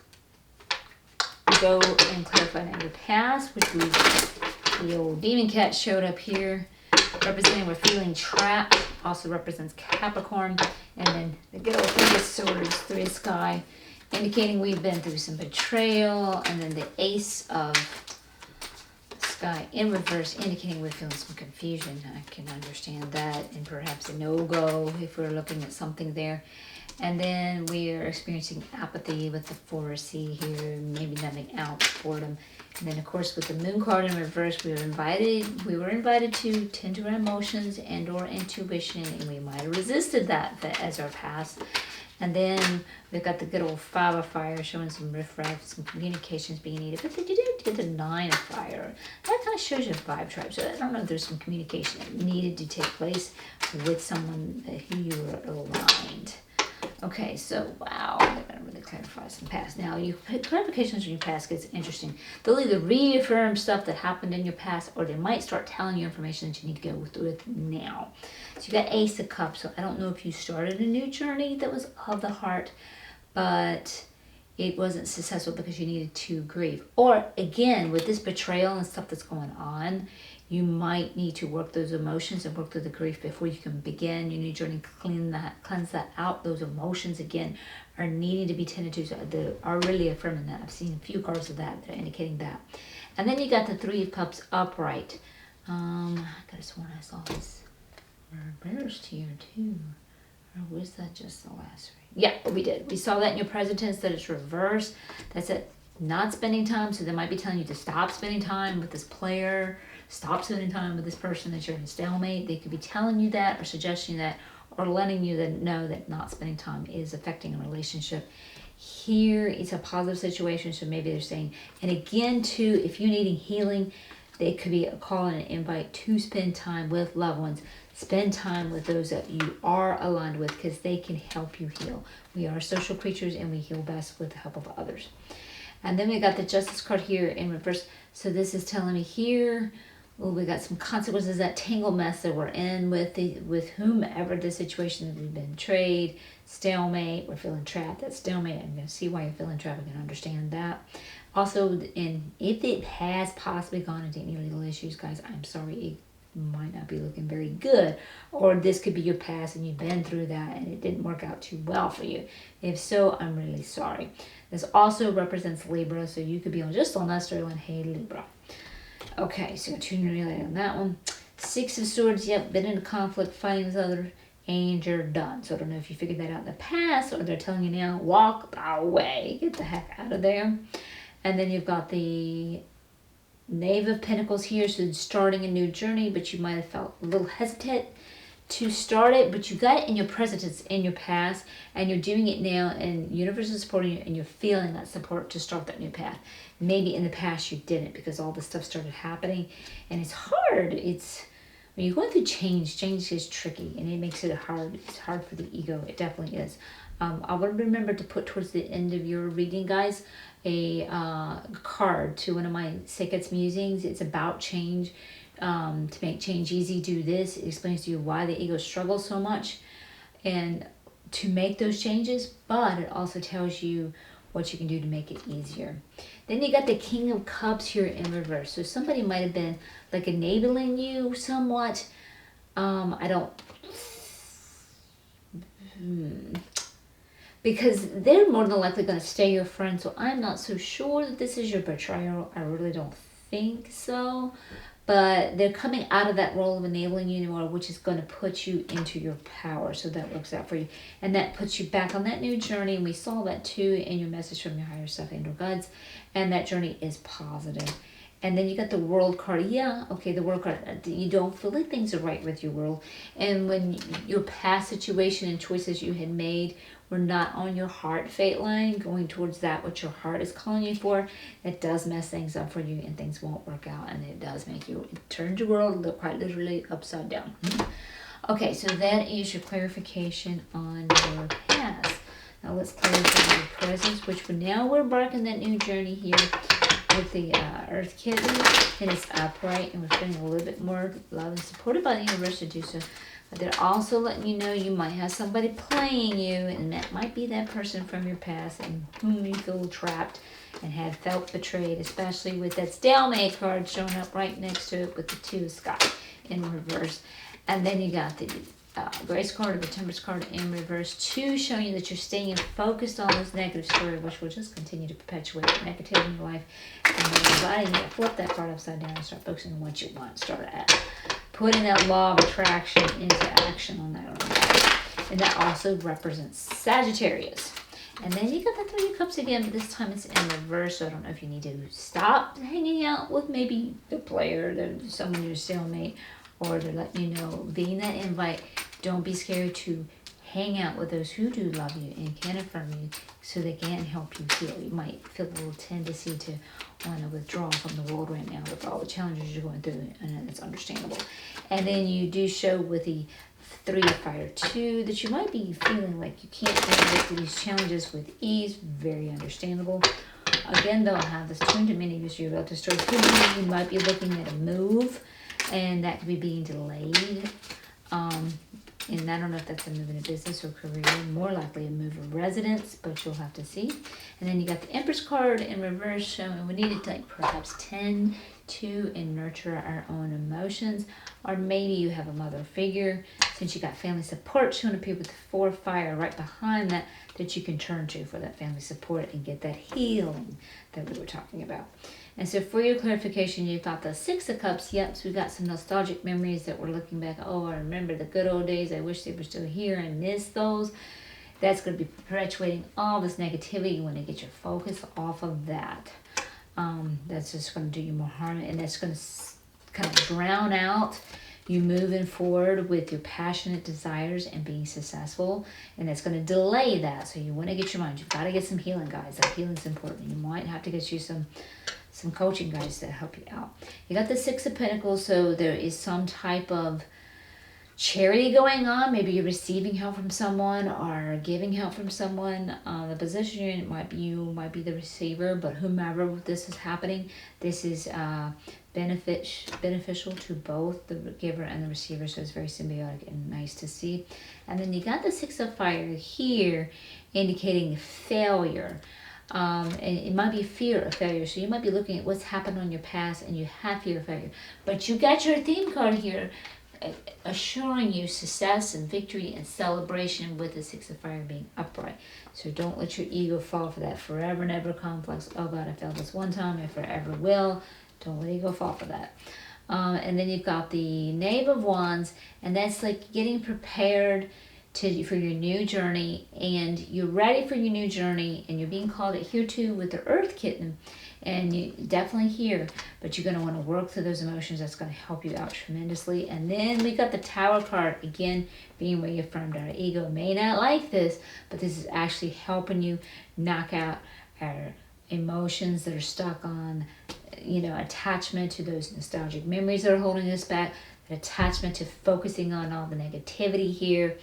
go and clarify now your past, which was the old demon cat showed up here, representing we're feeling trapped. Also represents Capricorn, and then the good old Three of Swords, Three of Sky, indicating we've been through some betrayal, and then the Ace of Sky in reverse, indicating we're feeling some confusion. I can understand that, and perhaps a no-go if we're looking at something there. And then we are experiencing apathy with the 4 C here, maybe nothing out, boredom. And then of course with the Moon card in reverse, we were invited to tend to our emotions and or intuition, and we might have resisted that as our past. And then we've got the good old 5 of Fire, showing some riffraff, some communications being needed. But then you did get the 9 of Fire. That kind of shows you a vibe tribe. So I don't know if there's some communication that needed to take place with someone who you were aligned. Okay, so wow, they're going to really clarify some past. Now, clarifications from your past gets interesting. They'll either reaffirm stuff that happened in your past, or they might start telling you information that you need to go through with now. So you got Ace of Cups. So I don't know if you started a new journey that was of the heart, but it wasn't successful because you needed to grieve. Or again, with this betrayal and stuff that's going on, you might need to work those emotions and work through the grief before you can begin your new journey. Cleanse that out. Those emotions again are needing to be tended to. So they are really affirming that. I've seen a few cards of that are indicating that. And then you got the 3 of Cups upright. I could have sworn I saw this reversed here too. Or was that just the last reading? Yeah, we did. We saw that in your present tense, that it's reversed. That's it. Not spending time. So they might be telling you to stop spending time with this player. Stop spending time with this person that you're in a stalemate. They could be telling you that, or suggesting that, or letting you know that not spending time is affecting a relationship. Here, it's a positive situation, so maybe they're saying, and again, too, if you're needing healing, they could be a call and an invite to spend time with loved ones. Spend time with those that you are aligned with, because they can help you heal. We are social creatures, and we heal best with the help of others. And then we got the Justice card here in reverse. So this is telling me here, well, we got some consequences, that tangled mess that we're in with whomever the situation that we've been betrayed, stalemate, we're feeling trapped. That stalemate, I'm going to see why you're feeling trapped. I can understand that. Also, and if it has possibly gone into any legal issues, guys, I'm sorry, it might not be looking very good. Or this could be your past and you've been through that and it didn't work out too well for you. If so, I'm really sorry. This also represents Libra, so you could be on just on that storyline, hey Libra. Okay, so tune related on that one. 6 of Swords, yep, been in a conflict, fighting with others, and you're done. So I don't know if you figured that out in the past, or they're telling you now, walk away, get the heck out of there. And then you've got the Knave of Pentacles here, so starting a new journey, but you might have felt a little hesitant to start it, but you got it in your present, it's in your past, and you're doing it now, and universe is supporting you, and you're feeling that support to start that new path. Maybe in the past you didn't, because all this stuff started happening, and it's hard. It's when you're going through change is tricky and it makes it hard. It's hard for the ego. It definitely is. I would remember to put towards the end of your reading, guys, a card to one of my Seqkat's musings. It's about change. To make change easy, do this. It explains to you why the ego struggles so much and to make those changes, but it also tells you what you can do to make it easier. Then you got the King of Cups here in reverse. So somebody might have been like enabling you somewhat. I don't... Because they're more than likely going to stay your friend, so I'm not so sure that this is your betrayal. I really don't think so. But they're coming out of that role of enabling you more, which is going to put you into your power. So that works out for you. And that puts you back on that new journey. And we saw that too in your message from your higher self, angel guides. And that journey is positive. And then you got the World card. Yeah, okay, the World card. You don't feel like things are right with your world. And when your past situation and choices you had made were not on your heart fate line, going towards that what your heart is calling you for, it does mess things up for you and things won't work out. And it does make you, it turns your world quite literally upside down. Okay, so that is your clarification on your past. Now let's clarify your presence, which now we're embarking that new journey here with the Earth Kitten, and it's upright, and we're feeling a little bit more love and supported by the universe to do so. But they're also letting you know you might have somebody playing you, and that might be that person from your past and whom you feel trapped and have felt betrayed, especially with that stalemate card showing up right next to it with the Two of Sky in reverse. And then you got the Grace card or the Temperance card in reverse, two showing you that you're staying focused on this negative story, which will just continue to perpetuate negativity in your life. And then inviting you to flip that card upside down and start focusing on what you want. Start putting that law of attraction into action on that one. And that also represents Sagittarius. And then you got the Three of Cups again, but this time it's in reverse. So I don't know if you need to stop hanging out with maybe the player, someone you're stalemate, or they're letting you know, being that invite, don't be scared to hang out with those who do love you and can affirm you so they can help you heal. You might feel a little tendency to want to withdraw from the world right now with all the challenges you're going through, and it's understandable. And then you do show with the Three of Fire too that you might be feeling like you can't handle these challenges with ease. Very understandable. Again, though, I have this tuned to many of you about the story. You might be looking at a move, and that could be being delayed. And I don't know if that's a move in a business or career, more likely a move of residence, but you'll have to see. And then you got the Empress card in reverse showing we need to like perhaps tend to and nurture our own emotions. Or maybe you have a mother figure, since you got family support showing up here with the Four of Fire right behind that, that you can turn to for that family support and get that healing that we were talking about. And so for your clarification, you've got the Six of Cups. Yep, so we've got some nostalgic memories that we're looking back. Oh, I remember the good old days. I wish they were still here and miss those. That's going to be perpetuating all this negativity. You want to get your focus off of that. That's just going to do you more harm. And that's going to kind of drown out you moving forward with your passionate desires and being successful. And that's going to delay that. So you want to get your mind. You've got to get some healing, guys. That healing's important. You might have to get you some coaching guys that help you out. You got the Six of Pentacles, so there is some type of charity going on. Maybe you're receiving help from someone or giving help from someone. The position you're in, might be you, might be the receiver, but whomever this is happening, this is beneficial to both the giver and the receiver, so it's very symbiotic and nice to see. And then you got the Six of Fire here, indicating failure. And it might be fear of failure. So you might be looking at what's happened on your past and you have fear of failure. But you got your theme card here assuring you success and victory and celebration with the Six of Fire being upright. So don't let your ego fall for that forever and ever complex. Oh God, I failed this one time, I forever will. Don't let ego fall for that. And then you've got the Knave of Wands, and that's like getting prepared for your new journey, and you're ready for your new journey, and you're being called here too with the Earth Kitten, and you definitely here, but you're going to want to work through those emotions. That's going to help you out tremendously. And then we got the Tower card again, being reaffirmed. Our ego may not like this, but this is actually helping you knock out our emotions that are stuck on, attachment to those nostalgic memories that are holding us back. an attachment to focusing on all the negativity here,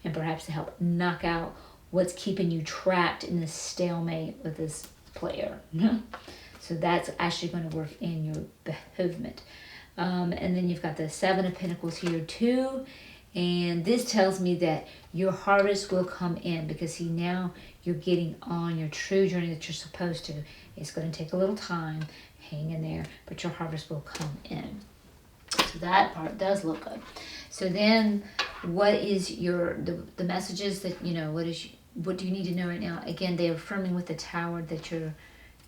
and perhaps to help knock out what's keeping you trapped in this stalemate with this player. So that's actually going to work in your behoovement. And then you've got the Seven of Pentacles here too. And this tells me that your harvest will come in, because see, now you're getting on your true journey that you're supposed to. It's going to take a little time, hang in there, but your harvest will come in. So that part does look good. So then what is the messages that, what do you need to know right now? Again, they are affirming with the Tower that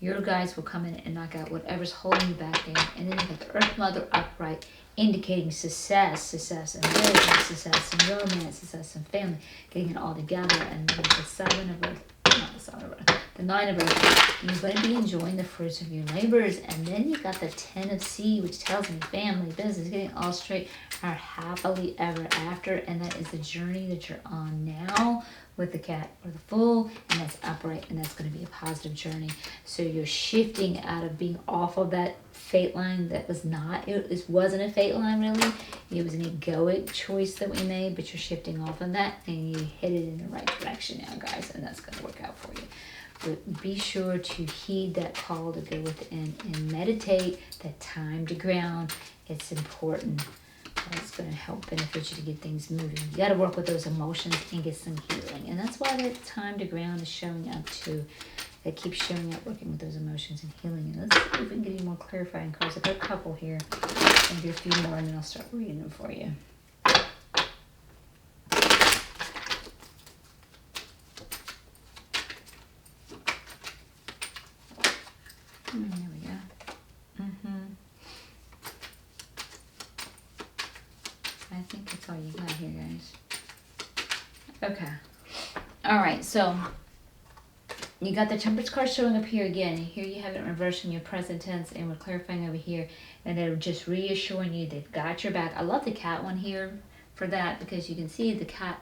your guys will come in and knock out whatever's holding you back there. And then you got the Earth Mother upright, indicating success in marriage, success in romance, success in family, getting it all together. And then the Seven of Earth, not the Seven of Earth, the Nine of Earth, you're going to be enjoying the fruits of your labors. And then you got the Ten of Sea, which tells me family, business, getting all straight, are happily ever after. And that is the journey that you're on now with the Cat or the Fool, and that's upright, and that's going to be a positive journey. So you're shifting out of being off of that fate line that was not, it wasn't a fate line really, it was an egoic choice that we made, but you're shifting off of that, and you hit it in the right direction now, guys, and that's going to work out for you. But be sure to heed that call to go within and meditate, that time to ground. It's important. It's going to help benefit you to get things moving. You got to work with those emotions and get some healing. And that's why that time to ground is showing up too. That keeps showing up, working with those emotions and healing. And let's see if we can get any more clarifying cards. I've got a couple here. Maybe a few more, and then I'll start reading them for you. There we go. I think that's all you got here, guys. Okay. All right, so you got the Temperance card showing up here again. And here you have it reversed in your present tense, and we're clarifying over here. And they're just reassuring you they've got your back. I love the cat one here for that, because you can see the cat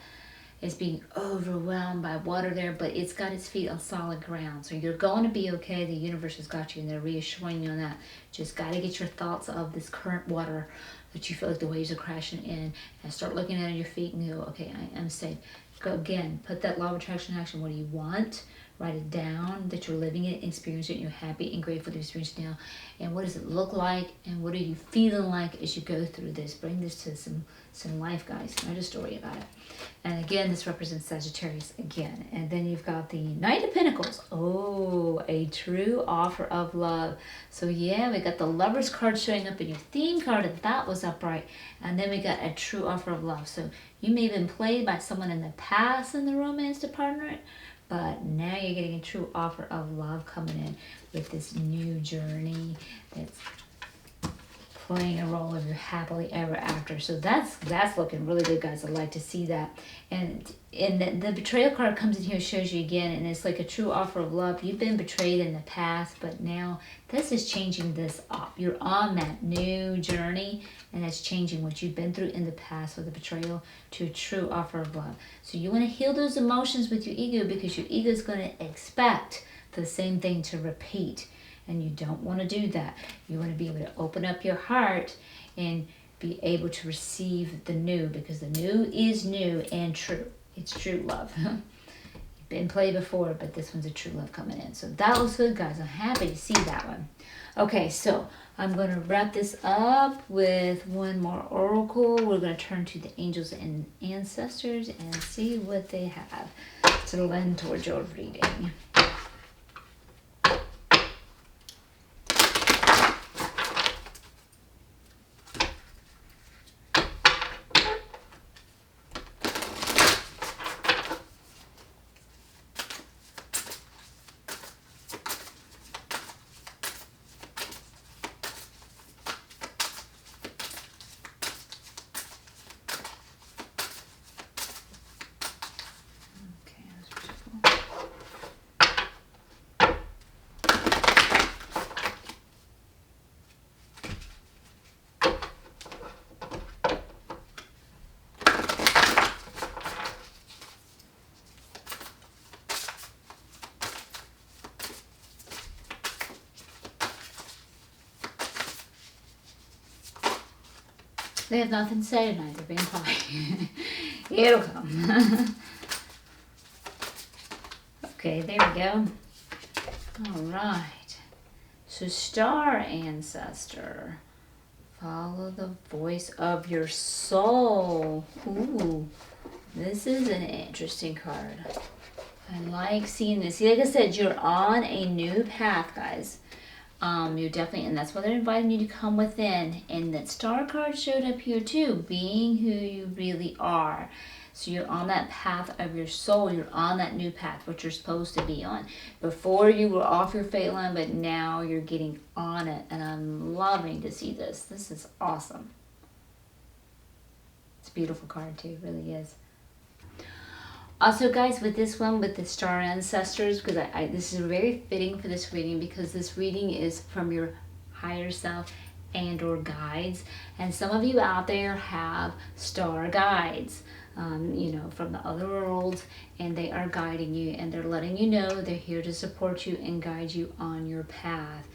is being overwhelmed by water there, but it's got its feet on solid ground. So you're going to be okay. The universe has got you, and they're reassuring you on that. Just got to get your thoughts of this current water that you feel like the waves are crashing in, and start looking at your feet and go, okay, I am safe. Go again, put that law of attraction in action. What do you want? Write it down, that you're living it, experiencing it, and you're happy and grateful to experience it now. And what does it look like? And what are you feeling like as you go through this? Bring this to some life, guys. Write a story about it. And again, this represents Sagittarius again. And then you've got the Knight of Pentacles. Oh, a true offer of love. So yeah, we got the Lovers card showing up in your theme card, and that was upright. And then we got a true offer of love. So you may have been played by someone in the past in the romance department, but now you're getting a true offer of love coming in with this new journey that's playing a role of your happily ever after. So that's looking really good, guys. I'd like to see that. And the betrayal card comes in here, shows you again, and it's like a true offer of love. You've been betrayed in the past, but now this is changing this up. You're on that new journey, and that's changing what you've been through in the past with the betrayal to a true offer of love. So you want to heal those emotions with your ego, because your ego is going to expect the same thing to repeat. And you don't want to do that. You want to be able to open up your heart and be able to receive the new, because the new is new and true. It's true love. You've been played before, but this one's a true love coming in. So that looks good, guys. I'm happy to see that one. Okay, so I'm going to wrap this up with one more oracle. We're going to turn to the angels and ancestors and see what they have to lend towards your reading. They have nothing to say tonight. They're being quiet. It'll come. Okay, there we go. All right. So star ancestor. Follow the voice of your soul. Ooh, this is an interesting card. I like seeing this. See, like I said, you're on a new path, guys. You're definitely, and that's why they're inviting you to come within. And that star card showed up here too, being who you really are. So you're on that path of your soul. You're on that new path, what you're supposed to be on. Before you were off your fate line, but now you're getting on it. And I'm loving to see this. This is awesome. It's a beautiful card too, it really is. Also, guys, with this one, with the star ancestors, because this is very fitting for this reading, because this reading is from your higher self and or guides. And some of you out there have star guides, you know, from the other worlds, and they are guiding you, and they're letting you know they're here to support you and guide you on your path.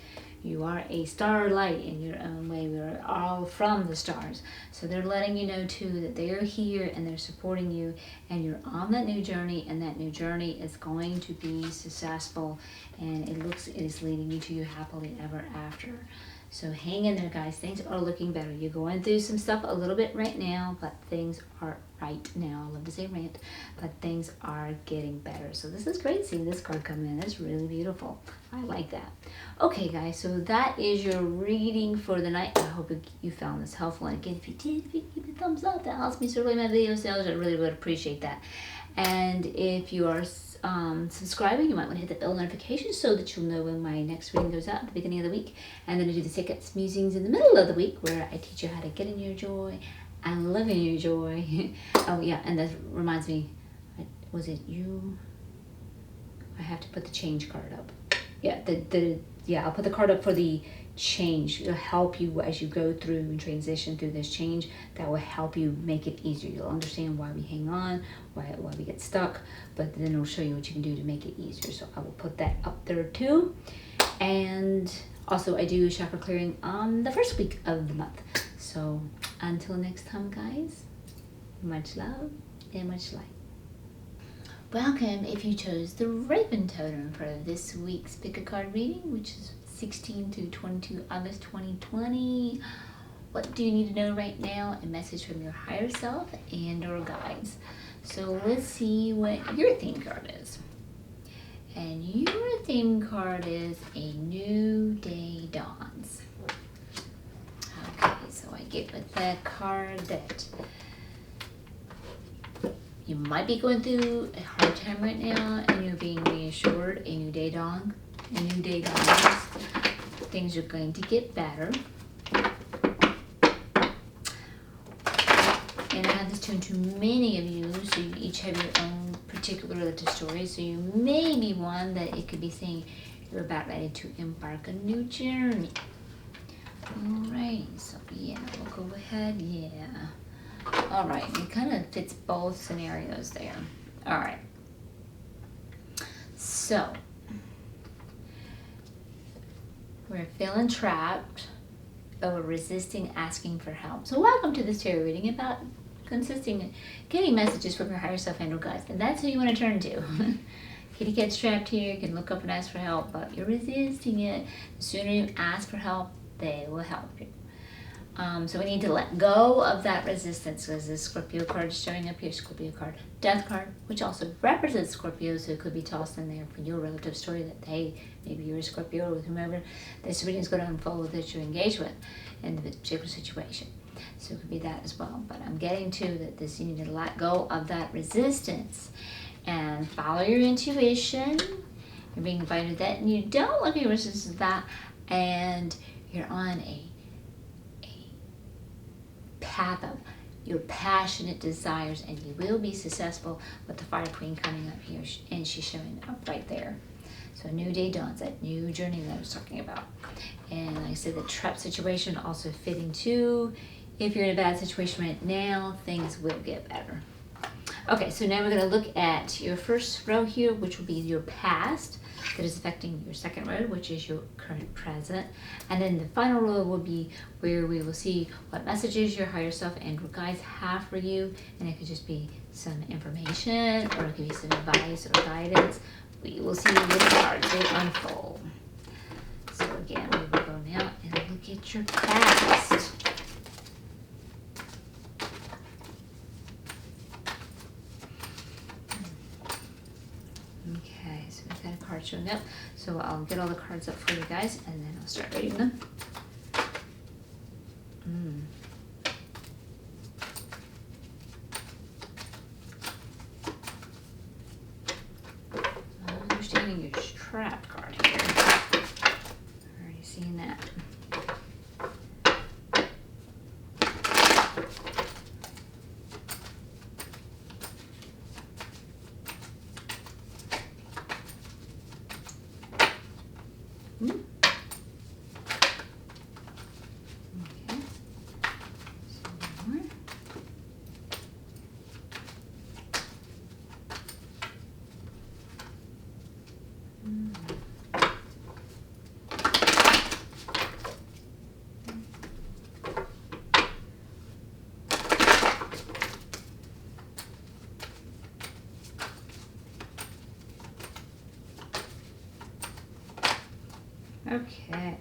You are a starlight in your own way. We are all from the stars. So they're letting you know too that they are here and they're supporting you, and you're on that new journey, and that new journey is going to be successful, and it is leading you to your happily ever after. So hang in there, guys. Things are looking better. You're going through some stuff a little bit right now, but things are right now. I love to say rant, but things are getting better. So this is great seeing this card come in. That's really beautiful. I like that. Okay, guys, so that is your reading for the night. I hope you found this helpful. And again, if you did, if you give it a thumbs up, that helps me circulate my video sales. I really would appreciate that. And if you are subscribing, you might want to hit the bell notification so that you'll know when my next reading goes out at the beginning of the week. And then I do the Seqkat musings in the middle of the week, where I teach you how to get in your joy and live in your joy. Oh yeah, and that reminds me, was it you? I have to put the change card up. Yeah, I'll put the card up for the change. It'll help you as you go through and transition through this change. That will help you make it easier. You'll understand why we hang on, why we get stuck, but then it'll show you what you can do to make it easier. So I will put that up there too. And also I do chakra clearing on the first week of the month. So until next time, guys, much love and much light. Welcome if you chose the Raven Totem for this week's Pickacard reading, which is 16 to 22 August 2020. What do you need to know right now? A message from your higher self and or guides. So let's see what your theme card is. And your theme card is A New Day Dawns. Okay, so I get with that card that you might be going through a hard time right now, and you're being reassured. A new day dawns. A new day dawns. Things are going to get better. And I have this tuned to many of you, so you each have your own particular relative story. So you may be one that it could be saying you're about ready to embark a new journey. Alright, so yeah, we'll go ahead, yeah. All right, it kind of fits both scenarios there. All right. So, we're feeling trapped, but we're resisting asking for help. So welcome to this tarot reading about getting messages from your higher self and or guides. And that's who you want to turn to. Kitty cat's trapped here, you can look up and ask for help, but you're resisting it. The sooner you ask for help, they will help you. So we need to let go of that resistance, because the Scorpio card is showing up here, Scorpio card, Death card, which also represents Scorpio, so it could be tossed in there for your relative story that, hey, maybe you're a Scorpio or with whomever this reading is going to unfold that you're engaged with in the particular situation. So it could be that as well. But I'm getting to that this, you need to let go of that resistance and follow your intuition. You're being invited to that, and you don't look at your resistance to that, and you're on a path of your passionate desires, and you will be successful with the Fire Queen coming up here, and she's showing up right there. So a new day dawns, that new journey that I was talking about. And like I said, the trap situation also fitting too. If you're in a bad situation right now, things will get better. Okay, so now we're going to look at your first row here, which will be your past that is affecting your second row, which is your current present. And then the final row will be where we will see what messages your higher self and your guides have for you. And it could just be some information or it could be some advice or guidance. We will see what cards will unfold. So again, we will go now and look at your past. Okay, so we've got a card showing up. So I'll get all the cards up for you guys and then I'll start reading them. Understanding your trapped card here. Already seen that. Okay. Some more. Okay.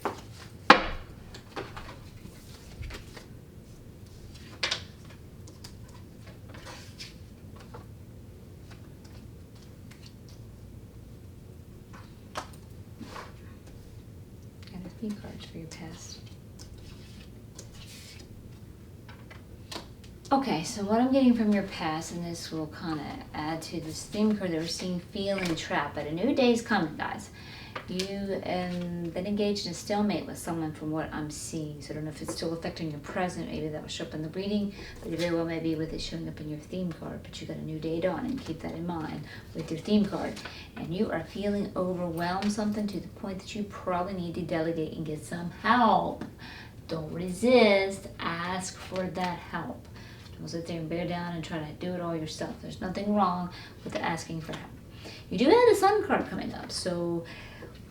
Got a few cards for your past. Okay, so what I'm getting from your past, and this will kind of add to this theme card that we're seeing, feeling trapped, but a new day's coming, guys. You been engaged in a stalemate with someone from what I'm seeing. So I don't know if it's still affecting your present. Maybe that will show up in the reading, but you very well may be with it showing up in your theme card. But you got a new date on, and keep that in mind with your theme card. And you are feeling overwhelmed, something to the point that you probably need to delegate and get some help. Don't resist. Ask for that help. Don't sit there and bear down and try to do it all yourself. There's nothing wrong with asking for help. You do have the Sun card coming up, so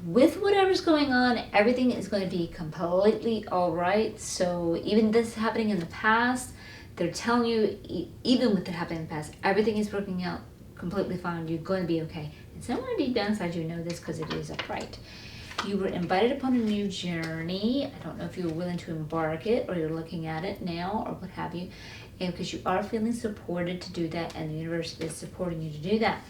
with whatever's going on, everything is going to be completely all right. So even this happening in the past, they're telling you, even with it happening in the past, everything is working out completely fine. You're going to be okay. And somewhere deep down inside you know this because it is upright. You were invited upon a new journey. I don't know if you were willing to embark it or you're looking at it now or what have you. And because you are feeling supported to do that and the universe is supporting you to do that.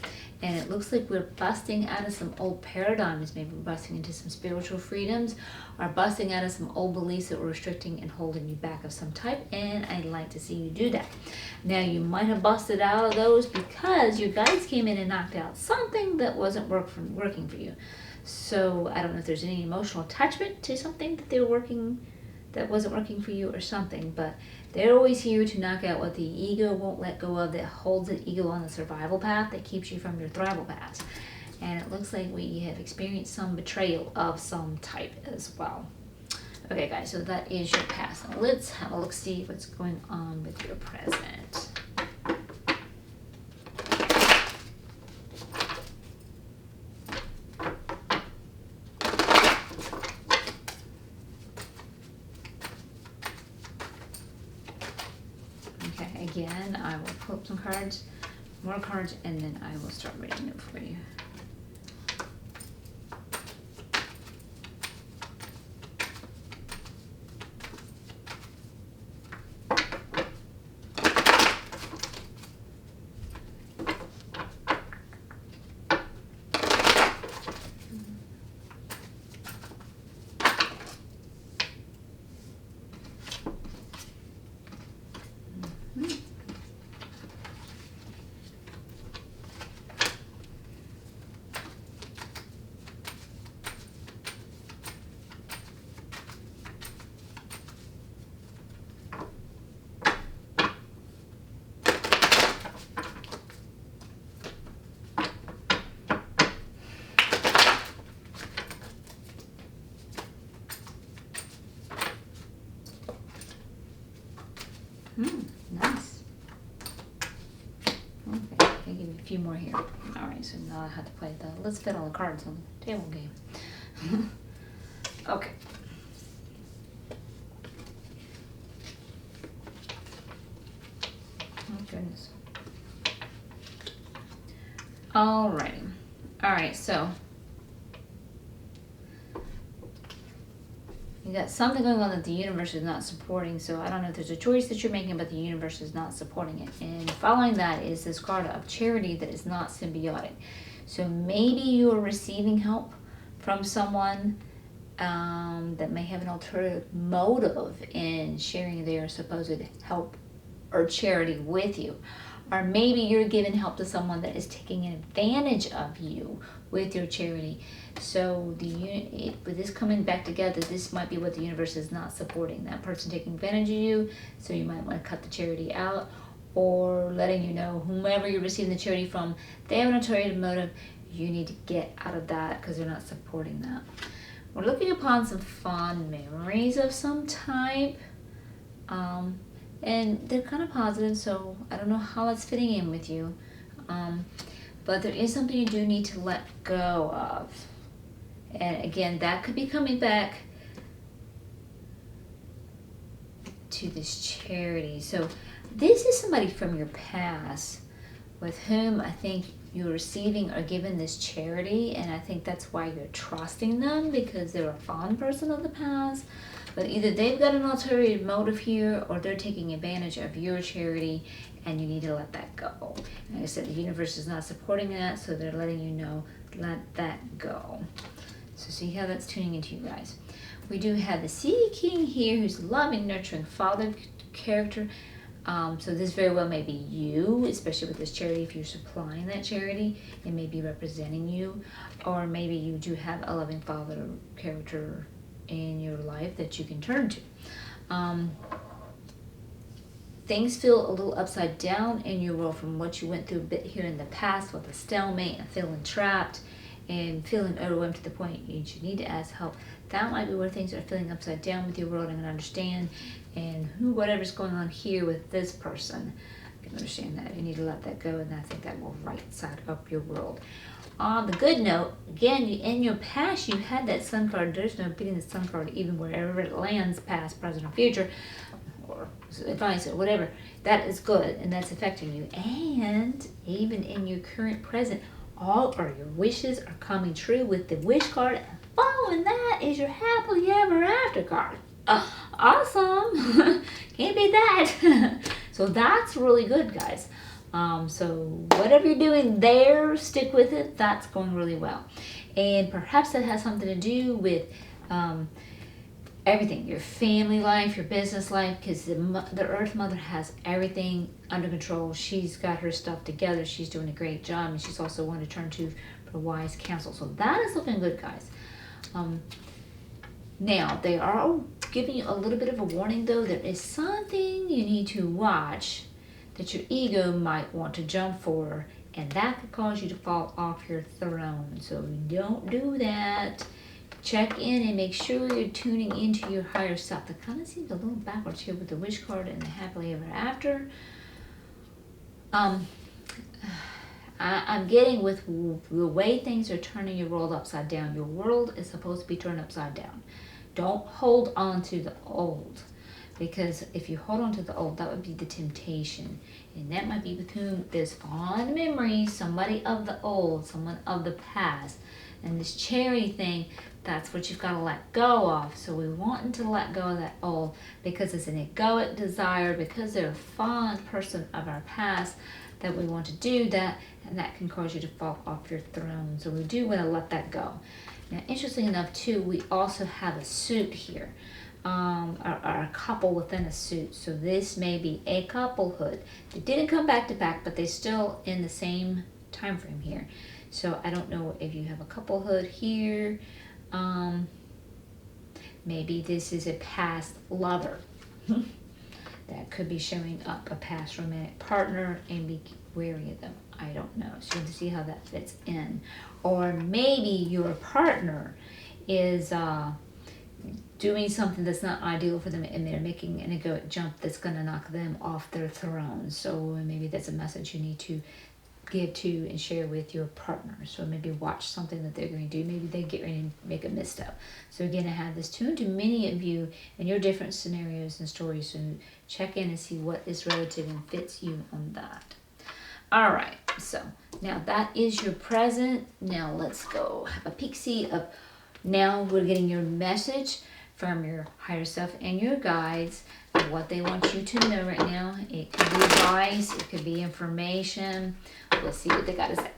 And it looks like we're busting out of some old paradigms. Maybe we're busting into some spiritual freedoms or busting out of some old beliefs that were restricting and holding you back of some type. And I'd like to see you do that. Now, you might have busted out of those because your guides came in and knocked out something that wasn't working for you. So I don't know if there's any emotional attachment to something that wasn't working for you or something, but they're always here to knock out what the ego won't let go of, that holds the ego on the survival path, that keeps you from your thrival path. And it looks like we have experienced some betrayal of some type as well. Okay, guys, so that is your past. Now let's have a look, see what's going on with your present. Okay, again, I will pull up some cards, more cards, and then I will start reading them for you. Okay, I'll give you a few more here. All right, so now I have to play the let's fit all the cards on the table game. Okay. Oh goodness. Alrighty. Alright, so you got something going on that the universe is not supporting. So I don't know if there's a choice that you're making, but the universe is not supporting it. And following that is this card of charity that is not symbiotic. So maybe you are receiving help from someone that may have an alternative motive in sharing their supposed help or charity with you. Or maybe you're giving help to someone that is taking advantage of you with your charity. So with this coming back together, this might be what the universe is not supporting. That person taking advantage of you, so you might want to cut the charity out, or letting you know whomever you're receiving the charity from, they have an ulterior motive. You need to get out of that because they're not supporting that. We're looking upon some fond memories of some type. And they're kind of positive, so I don't know how it's fitting in with you. But there is something you do need to let go of. And again, that could be coming back to this charity. So this is somebody from your past with whom I think you're receiving or giving this charity, and I think that's why you're trusting them, because they're a fond person of the past. But either they've got an ulterior motive here, or they're taking advantage of your charity, and you need to let that go. Like I said, the universe is not supporting that, so they're letting you know, let that go. So see how that's tuning into you guys. We do have the Sea King here, who's loving, nurturing father character. So this very well may be you, especially with this charity. If you're supplying that charity, it may be representing you. Or maybe you do have a loving father character in your life that you can turn to. Things feel a little upside down in your world from what you went through a bit here in the past with a stalemate and feeling trapped and feeling overwhelmed to the point you need to ask help. That might be where things are feeling upside down with your world and understand. And whatever's going on here with this person, I can understand that. You need to let that go, and I think that will right side up your world. On the good note, again, in your past, you had that sun card. There's no beating the sun card, even wherever it lands, past, present, or future, or advice, or whatever. That is good, and that's affecting you. And even in your current present, all of your wishes are coming true with the wish card. And following that is your happily ever after card. Awesome. Can't beat that. So that's really good, guys. So whatever you're doing there, stick with it. That's going really well. And perhaps that has something to do with everything, your family life, your business life, because the Earth Mother has everything under control. She's got her stuff together. She's doing a great job, and she's also one to turn to for wise counsel. So that is looking good, guys. Now, they are giving you a little bit of a warning, though. There is something you need to watch that your ego might want to jump for, and that could cause you to fall off your throne. So don't do that. Check in and make sure you're tuning into your higher self. That kind of seems a little backwards here with the wish card and the happily ever after. I'm getting with the way things are turning your world upside down. Your world is supposed to be turned upside down. Don't hold on to the old, because if you hold on to the old, that would be the temptation. And that might be with whom there's fond memories, somebody of the old, someone of the past. And this charity thing, that's what you've got to let go of. So we want to let go of that old because it's an egoic desire, because they're a fond person of our past, that we want to do that, and that can cause you to fall off your throne. So we do want to let that go. Now, interesting enough, too, we also have a suit here, or a couple within a suit. So this may be a couplehood. They didn't come back to back, but they're still in the same time frame here. So I don't know if you have a couplehood here. Maybe this is a past lover. That could be showing up, a past romantic partner, and be wary of them. I don't know. So you have to see how that fits in. Or maybe your partner is doing something that's not ideal for them, and they're making an ego jump that's going to knock them off their throne. So maybe that's a message you need to give to and share with your partner. So maybe watch something that they're going to do. Maybe they get ready to make a misstep. So again, I have this tuned to many of you in your different scenarios and stories. So check in and see what is relative and fits you on that. All right, so now that is your present. Now let's go have a peek see of, now we're getting your message from your higher self and your guides of what they want you to know right now. It could be advice, it could be information. Let's see what they got to say.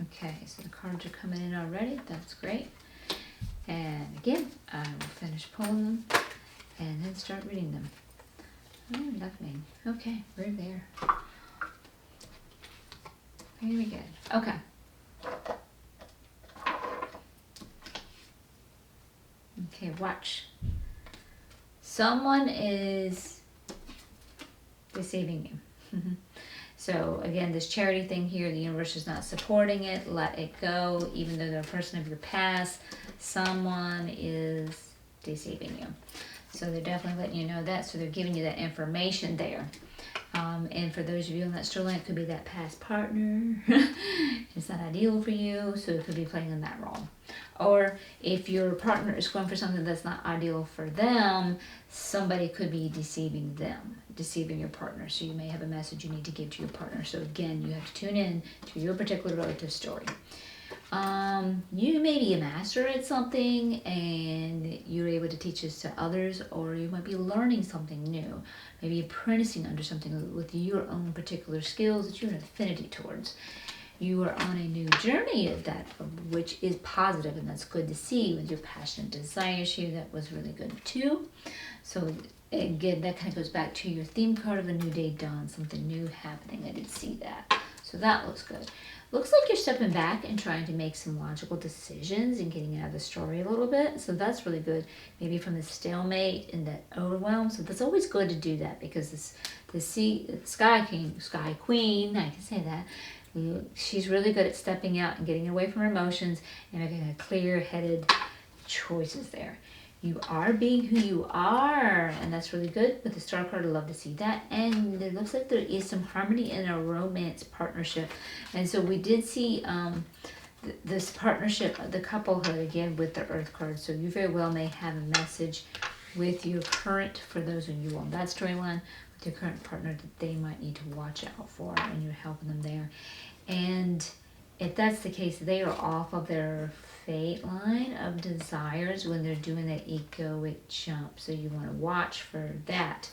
Okay, so the cards are coming in already. That's great. And again, I will finish pulling them and then start reading them. Oh, nothing. Okay, we're there. Very good. Okay. Okay, watch. Someone is deceiving you. So again, this charity thing here, the universe is not supporting it. Let it go. Even though they're a person of your past, someone is deceiving you. So they're definitely letting you know that. So they're giving you that information there. And for those of you on that storyline, it could be that past partner. It's not ideal for you, so it could be playing in that role. Or if your partner is going for something that's not ideal for them, somebody could be deceiving them, deceiving your partner. So you may have a message you need to give to your partner. So again, you have to tune in to your particular relative story. You may be a master at something and you're able to teach this to others, or you might be learning something new, maybe apprenticing under something with your own particular skills that you have an affinity towards. You are on a new journey of that, which is positive, and that's good to see with your passionate desires here. That was really good too. So again, that kind of goes back to your theme card of a new day dawn, something new happening. I did see that. So that looks good. Looks like you're stepping back and trying to make some logical decisions and getting out of the story a little bit. So that's really good. Maybe from the stalemate and that overwhelm. So that's always good to do that, because the Sky King, Sky Queen, I can say that, she's really good at stepping out and getting away from her emotions and making a clear-headed choices there. You are being who you are, and that's really good. With the Star card, I love to see that. And it looks like there is some harmony in a romance partnership. And so we did see this partnership, the couplehood, again, with the Earth card. So you very well may have a message with your current, for those of you on that storyline, with your current partner that they might need to watch out for, and you're helping them there. And if that's the case, they are off of their fate line of desires when they're doing that egoic jump. So you want to watch for that.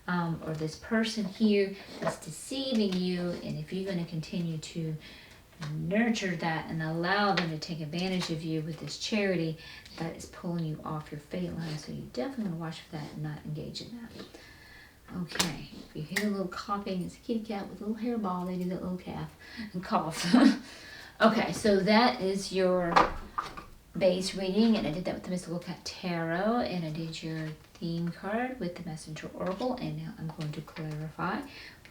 Or this person here is deceiving you, and if you're going to continue to nurture that and allow them to take advantage of you with this charity, that is pulling you off your fate line. So you definitely want to watch for that and not engage in that. Okay, if you hear a little coughing, it's a kitty cat with a little hairball. They do that little calf and cough. Okay, so that is your base reading, and I did that with the Mystical Cat Tarot, and I did your theme card with the Messenger Oracle, and now I'm going to clarify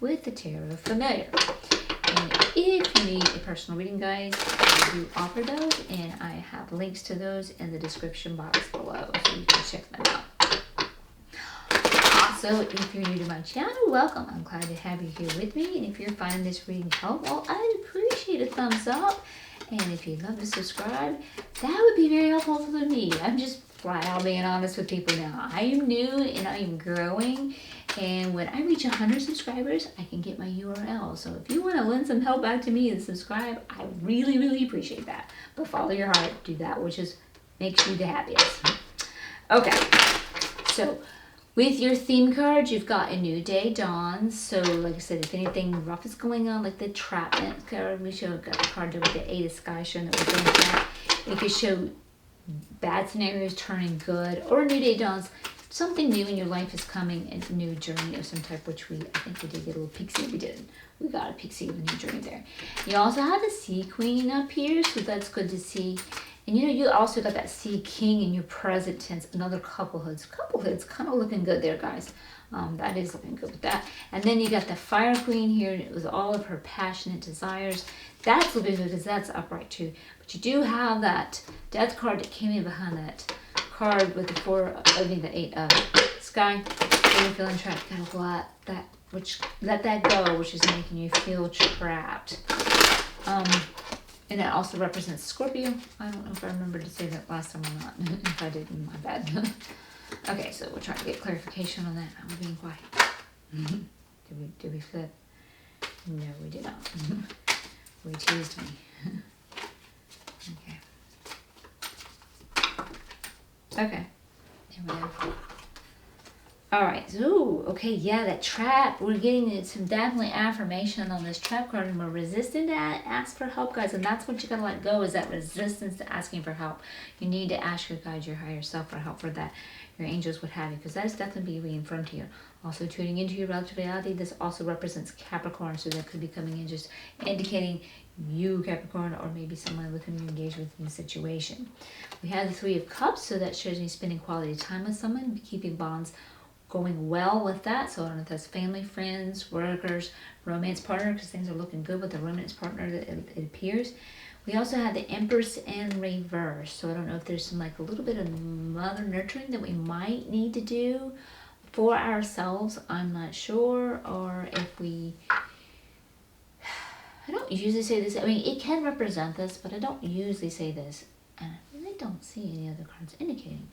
with the Tarot Familiar. And if you need a personal reading, guys, I do offer those, and I have links to those in the description box below, so you can check them out. So if you're new to my channel, welcome. I'm glad to have you here with me. And if you're finding this reading helpful, I'd appreciate a thumbs up. And if you'd love to subscribe, that would be very helpful to me. I'm just flat out being honest with people now. I am new and I am growing. And when I reach 100 subscribers, I can get my URL. So if you want to lend some help back to me and subscribe, I really, really appreciate that. But follow your heart. Do that which makes you the happiest. Okay. So with your theme card, you've got a new day dawns. So like I said, if anything rough is going on, like the trapment card, we got the card with the 8 of Sky showing that we're going back. It could show bad scenarios turning good, or a new day dawns. Something new in your life is coming, a new journey of some type, which I think we did get a little peek see. We did. We got a peek see of a new journey there. You also have the Sea Queen up here, so that's good to see. And you also got that Sea King in your present tense, another couplehood's kind of looking good there, guys. That is looking good with that. And then you got the Fire Queen here with all of her passionate desires. That's looking good because that's upright too. But you do have that Death card that came in behind that card with the 8 of Sky. So you're feeling trapped. Gotta let that go, which is making you feel trapped. And it also represents Scorpio. I don't know if I remember to say that last time or not. If I didn't, my bad. Okay, so we're trying to get clarification on that. I'm being quiet. Did we flip? No, we did not. We teased me. Okay. Here we go. All right. Ooh, okay. Yeah, that trap. We're getting some definitely affirmation on this trap card, and we're resistant to ask for help, guys. And that's what you gotta let go, is that resistance to asking for help. You need to ask your guides, your higher self, for help for that. Your angels would have you, because that is definitely being reaffirmed here. Also tuning into your relative reality. This also represents Capricorn, so that could be coming in just indicating you, Capricorn, or maybe someone with whom you engage with in the situation. We have the 3 of Cups, so that shows you spending quality time with someone, keeping bonds going well with that. So I don't know if that's family, friends, workers, romance partner, because things are looking good with the romance partner, that it appears. We also have the Empress in reverse. So I don't know if there's some like a little bit of mother nurturing that we might need to do for ourselves. I'm not sure. Or if we, I don't usually say this. I mean, it can represent this, but I don't usually say this. And I really don't see any other cards indicating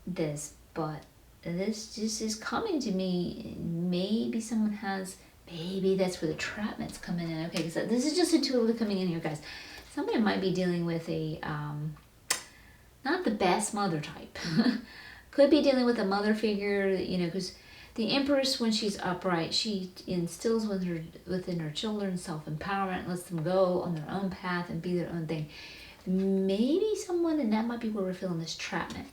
this, but this just is coming to me. Maybe someone has, maybe that's where the trapment's coming in. Okay, so this is just intuitively coming in here, guys. Somebody might be dealing with a, not the best mother type. Could be dealing with a mother figure, you know, because the Empress, when she's upright, she instills within her children self-empowerment, lets them go on their own path and be their own thing. Maybe someone, and that might be where we're feeling this trapment.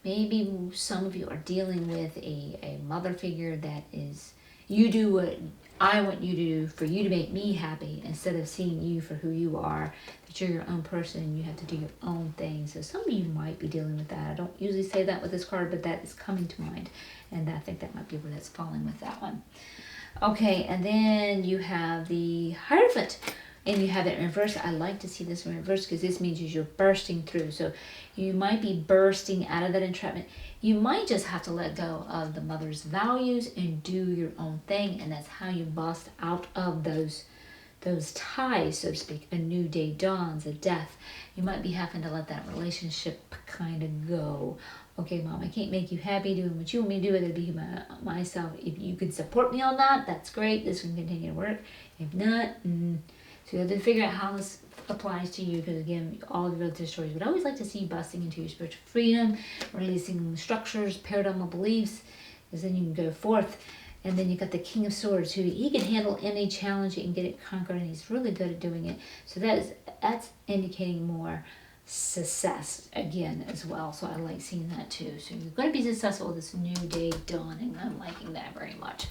Maybe some of you are dealing with a mother figure that is, you do what I want you to do for you to make me happy, instead of seeing you for who you are, that you're your own person and you have to do your own thing. So some of you might be dealing with that. I don't usually say that with this card, but that is coming to mind. And I think that might be where that's falling with that one. Okay, and then you have the Hierophant. And you have it in reverse. I like to see this in reverse because this means you're bursting through. So you might be bursting out of that entrapment. You might just have to let go of the mother's values and do your own thing. And that's how you bust out of those ties, so to speak. A new day dawns, a death. You might be having to let that relationship kind of go. Okay, Mom, I can't make you happy doing what you want me to do. I gotta be myself. If you could support me on that, that's great. This can continue to work. If not, so you have to figure out how this applies to you, because again, all the relative stories. But I always like to see you busting into your spiritual freedom, releasing structures, paradigmal beliefs, because then you can go forth. And then you got the King of Swords, who he can handle any challenge and get it conquered, and he's really good at doing it. So that's indicating more success again as well. So I like seeing that too. So you're going to be successful with this new day dawning. I'm liking that very much.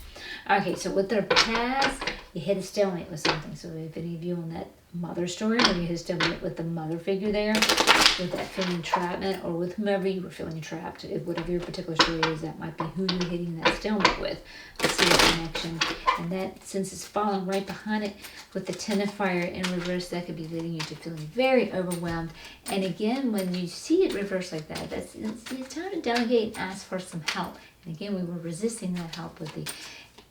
Okay, so with their past, you hit a stalemate with something. So if any of you on that mother story, or you hit a stalemate with the mother figure there, with that feeling entrapment, or with whomever you were feeling trapped, if whatever your particular story is, that might be who you're hitting that stalemate with. I see a connection. And that, since it's falling right behind it with the Ten of Fire in reverse, that could be leading you to feeling very overwhelmed. And again, when you see it reversed like that, it's time to delegate and ask for some help. And again, we were resisting that help with the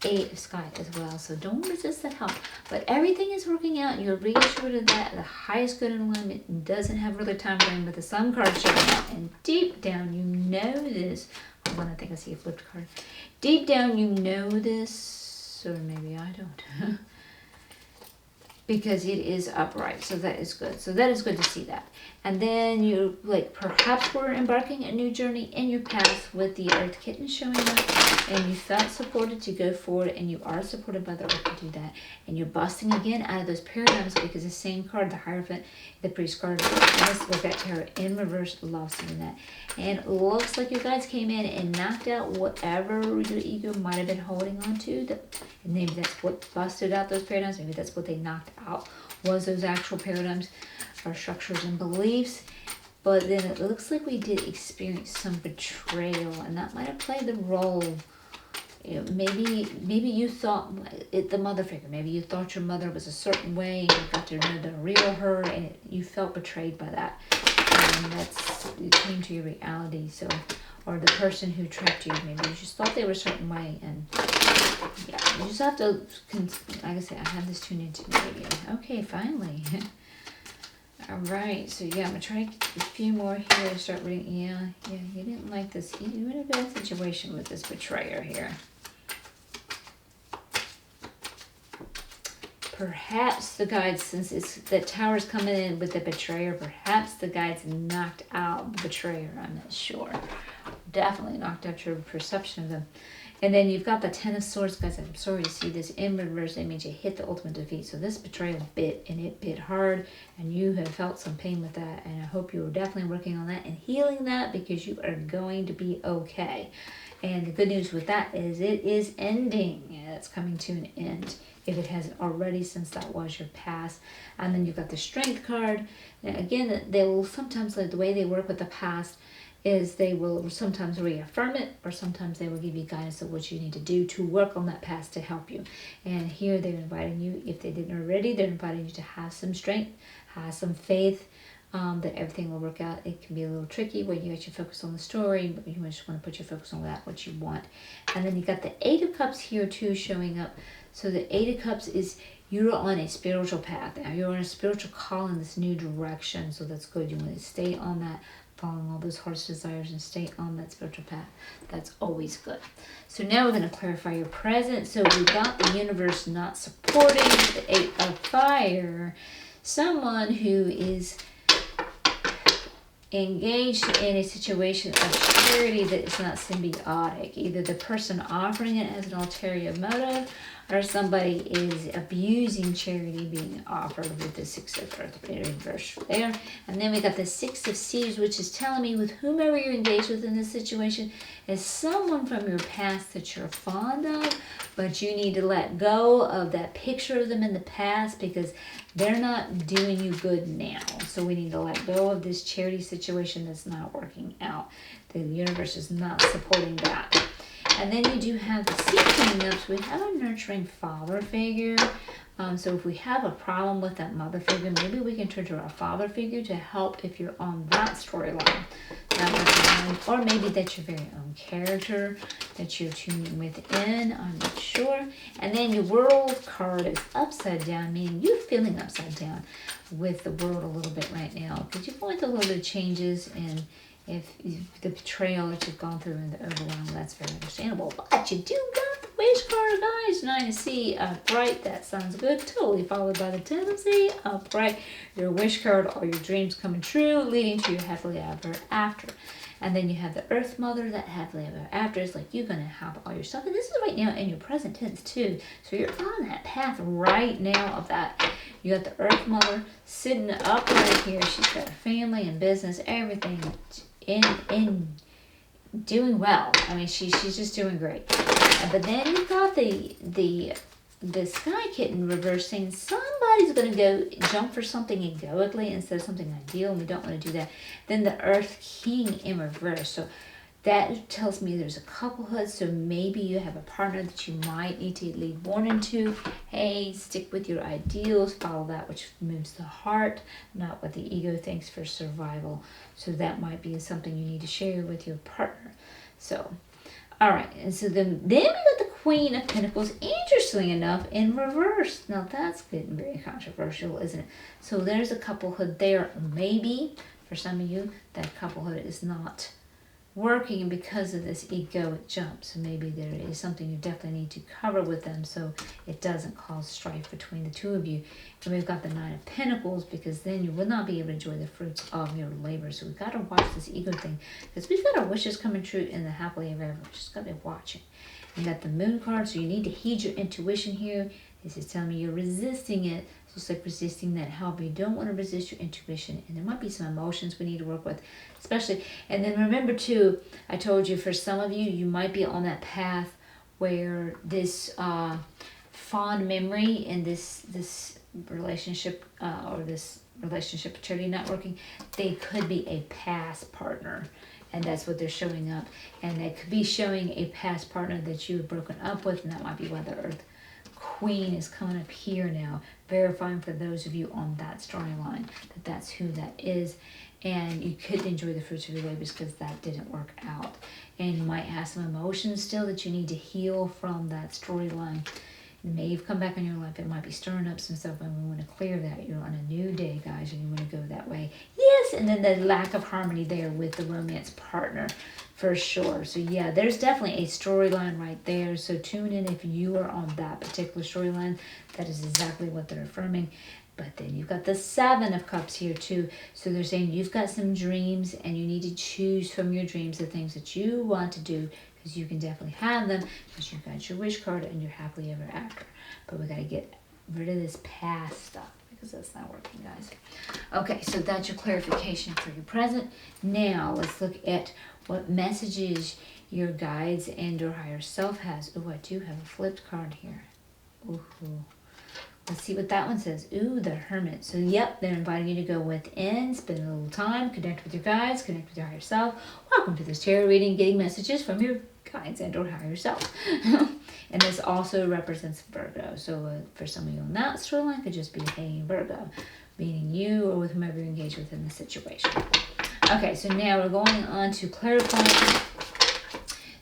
8 of Sky as well. So don't resist that help. But everything is working out. You're reassured of that. The highest good in alignment doesn't have really time frame, but the Sun card showing up. And deep down, you know this. Hold on, I think I see a flipped card. Deep down, you know this, or maybe I don't. Because it is upright, so that is good. So that is good to see that. And then you, like, perhaps we're embarking a new journey in your path with the Earth Kitten showing up, and you felt supported to go forward, and you are supported by the Earth to do that. And you're busting again out of those paradigms, because the same card, the Hierophant, the Priest card, with that tarot in reverse, loves doing that. And it looks like you guys came in and knocked out whatever your ego might have been holding on to. And maybe that's what busted out those paradigms. Maybe that's what they knocked out, was those actual paradigms or structures and beliefs. But then it looks like we did experience some betrayal, and that might have played the role maybe you thought the mother figure. Maybe you thought your mother was a certain way, and you got to know the real her, and you felt betrayed by that. And it came to your reality. So, or the person who trapped you, maybe you just thought they were a certain way, and yeah, you just have to. Like I said, I have this tuned into the video. Okay, finally. All right, so yeah, I'm gonna try to get a few more here to start reading. Yeah, you didn't like this. You're in a bad situation with this betrayer here. Perhaps the guides, since the tower's coming in with the betrayer, perhaps the guides knocked out the betrayer. I'm not sure. Definitely knocked out your perception of them. And then you've got the Ten of Swords, guys. I'm sorry to see this in reverse. That means you hit the ultimate defeat. So this betrayal bit, and it bit hard, and you have felt some pain with that. And I hope you're definitely working on that and healing that, because you are going to be okay. And the good news with that is it is ending. It's coming to an end, if it hasn't already, since that was your past. And then you've got the Strength card. And again, they will sometimes, like the way they work with the past, is they will sometimes reaffirm it, or sometimes they will give you guidance of what you need to do to work on that past to help you. And here they're inviting you, if they didn't already, they're inviting you to have some strength, have some faith, that everything will work out. It can be a little tricky when you actually focus on the story, but you just want to put your focus on that, what you want. And then you got the Eight of Cups here too showing up. So the Eight of Cups is you're on a spiritual path now. You're on a spiritual call in this new direction. So that's good. You want to stay on that, following all those heart's desires, and stay on that spiritual path. That's always good. So now we're going to clarify your present. So we got the universe not supporting the Eight of Fire. Someone who is engaged in a situation of charity that is not symbiotic. Either the person offering it has an ulterior motive, or somebody is abusing charity being offered with the Six of Earth reverse there. And then we got the Six of Seas, which is telling me with whomever you're engaged with in this situation is someone from your past that you're fond of, but you need to let go of that picture of them in the past, because they're not doing you good now. So we need to let go of this charity situation that's not working out. The universe is not supporting that. And then you do have the Sea coming up. So we have a nurturing father figure. So if we have a problem with that mother figure, maybe we can turn to our father figure to help if you're on that storyline. Or maybe that's your very own character that you're tuning within. I'm not sure. And then your World card is upside down, meaning you're feeling upside down with the world a little bit right now, because you're going through a little bit of changes, and if the betrayal that you've gone through and the overwhelm, that's very understandable. But you do got the Wish card, guys. 9 of Sea, upright. That sounds good. Totally followed by the 10 of Sea, upright. Your Wish card, all your dreams coming true, leading to your happily ever after. And then you have the Earth Mother, that happily ever after is like you're going to have all your stuff. And this is right now in your present tense too. So you're on that path right now of that. You got the Earth Mother sitting up right here. She's got a family and business, everything in doing well. I mean, she's just doing great. But then you've got the Sky Kitten reverse, saying somebody's going to go jump for something egoically instead of something ideal, and we don't want to do that. Then the Earth King in reverse. So that tells me there's a couplehood, so maybe you have a partner that you might need to lead warning to. Hey, stick with your ideals, follow that which moves the heart, not what the ego thinks for survival. So that might be something you need to share with your partner. So, all right, and so then we got the Queen of Pentacles, interestingly enough, in reverse. Now that's getting very controversial, isn't it? So there's a couplehood there. Maybe for some of you, that couplehood is not working because of this egoic jump. So maybe there is something you definitely need to cover with them so it doesn't cause strife between the two of you. And we've got the Nine of Pentacles, because then you will not be able to enjoy the fruits of your labor. So we've got to watch this ego thing, because we've got our wishes coming true in the happily ever after. Just got to be watching. You got the Moon card, so you need to heed your intuition here. This is telling me you're resisting it. So it's like resisting that help. You don't want to resist your intuition. And there might be some emotions we need to work with, especially. And then remember too, I told you for some of you, you might be on that path where this fond memory and this relationship or this relationship charity not working, they could be a past partner. and that's what they're showing up. And they could be showing a past partner that you've broken up with, and that might be why the Earth Queen is coming up here now, verifying for those of you on that storyline that that's who that is. And you could enjoy the fruits of your labors because that didn't work out. And you might have some emotions still that you need to heal from that storyline. It may have come back in your life. It might be stirring up some stuff, and we want to clear that. You're on a new day, guys, and you want to go that way. Yes, and then the lack of harmony there with the romance partner, for sure. So yeah, there's definitely a storyline right there. So tune in if you are on that particular storyline. That is exactly what they're affirming. But then you've got the Seven of Cups here too. So they're saying you've got some dreams, and you need to choose from your dreams the things that you want to do, because you can definitely have them because you've got your wish card and you're happily ever after. But we got to get rid of this past stuff because that's not working, guys. Okay, so that's your clarification for your present. Now let's look at what messages your guides and or higher self has. Oh, I do have a flipped card here. Ooh. Let's see what that one says. Ooh, the Hermit. So, yep, they're inviting you to go within, spend a little time, connect with your guides, connect with your higher self. Welcome to this tarot reading, getting messages from your guides and or higher self. And this also represents Virgo. So, for some of you on that storyline, could just be, hey, Virgo, meaning you or with whomever you engage with in the situation. Okay, so now we're going on to clarifying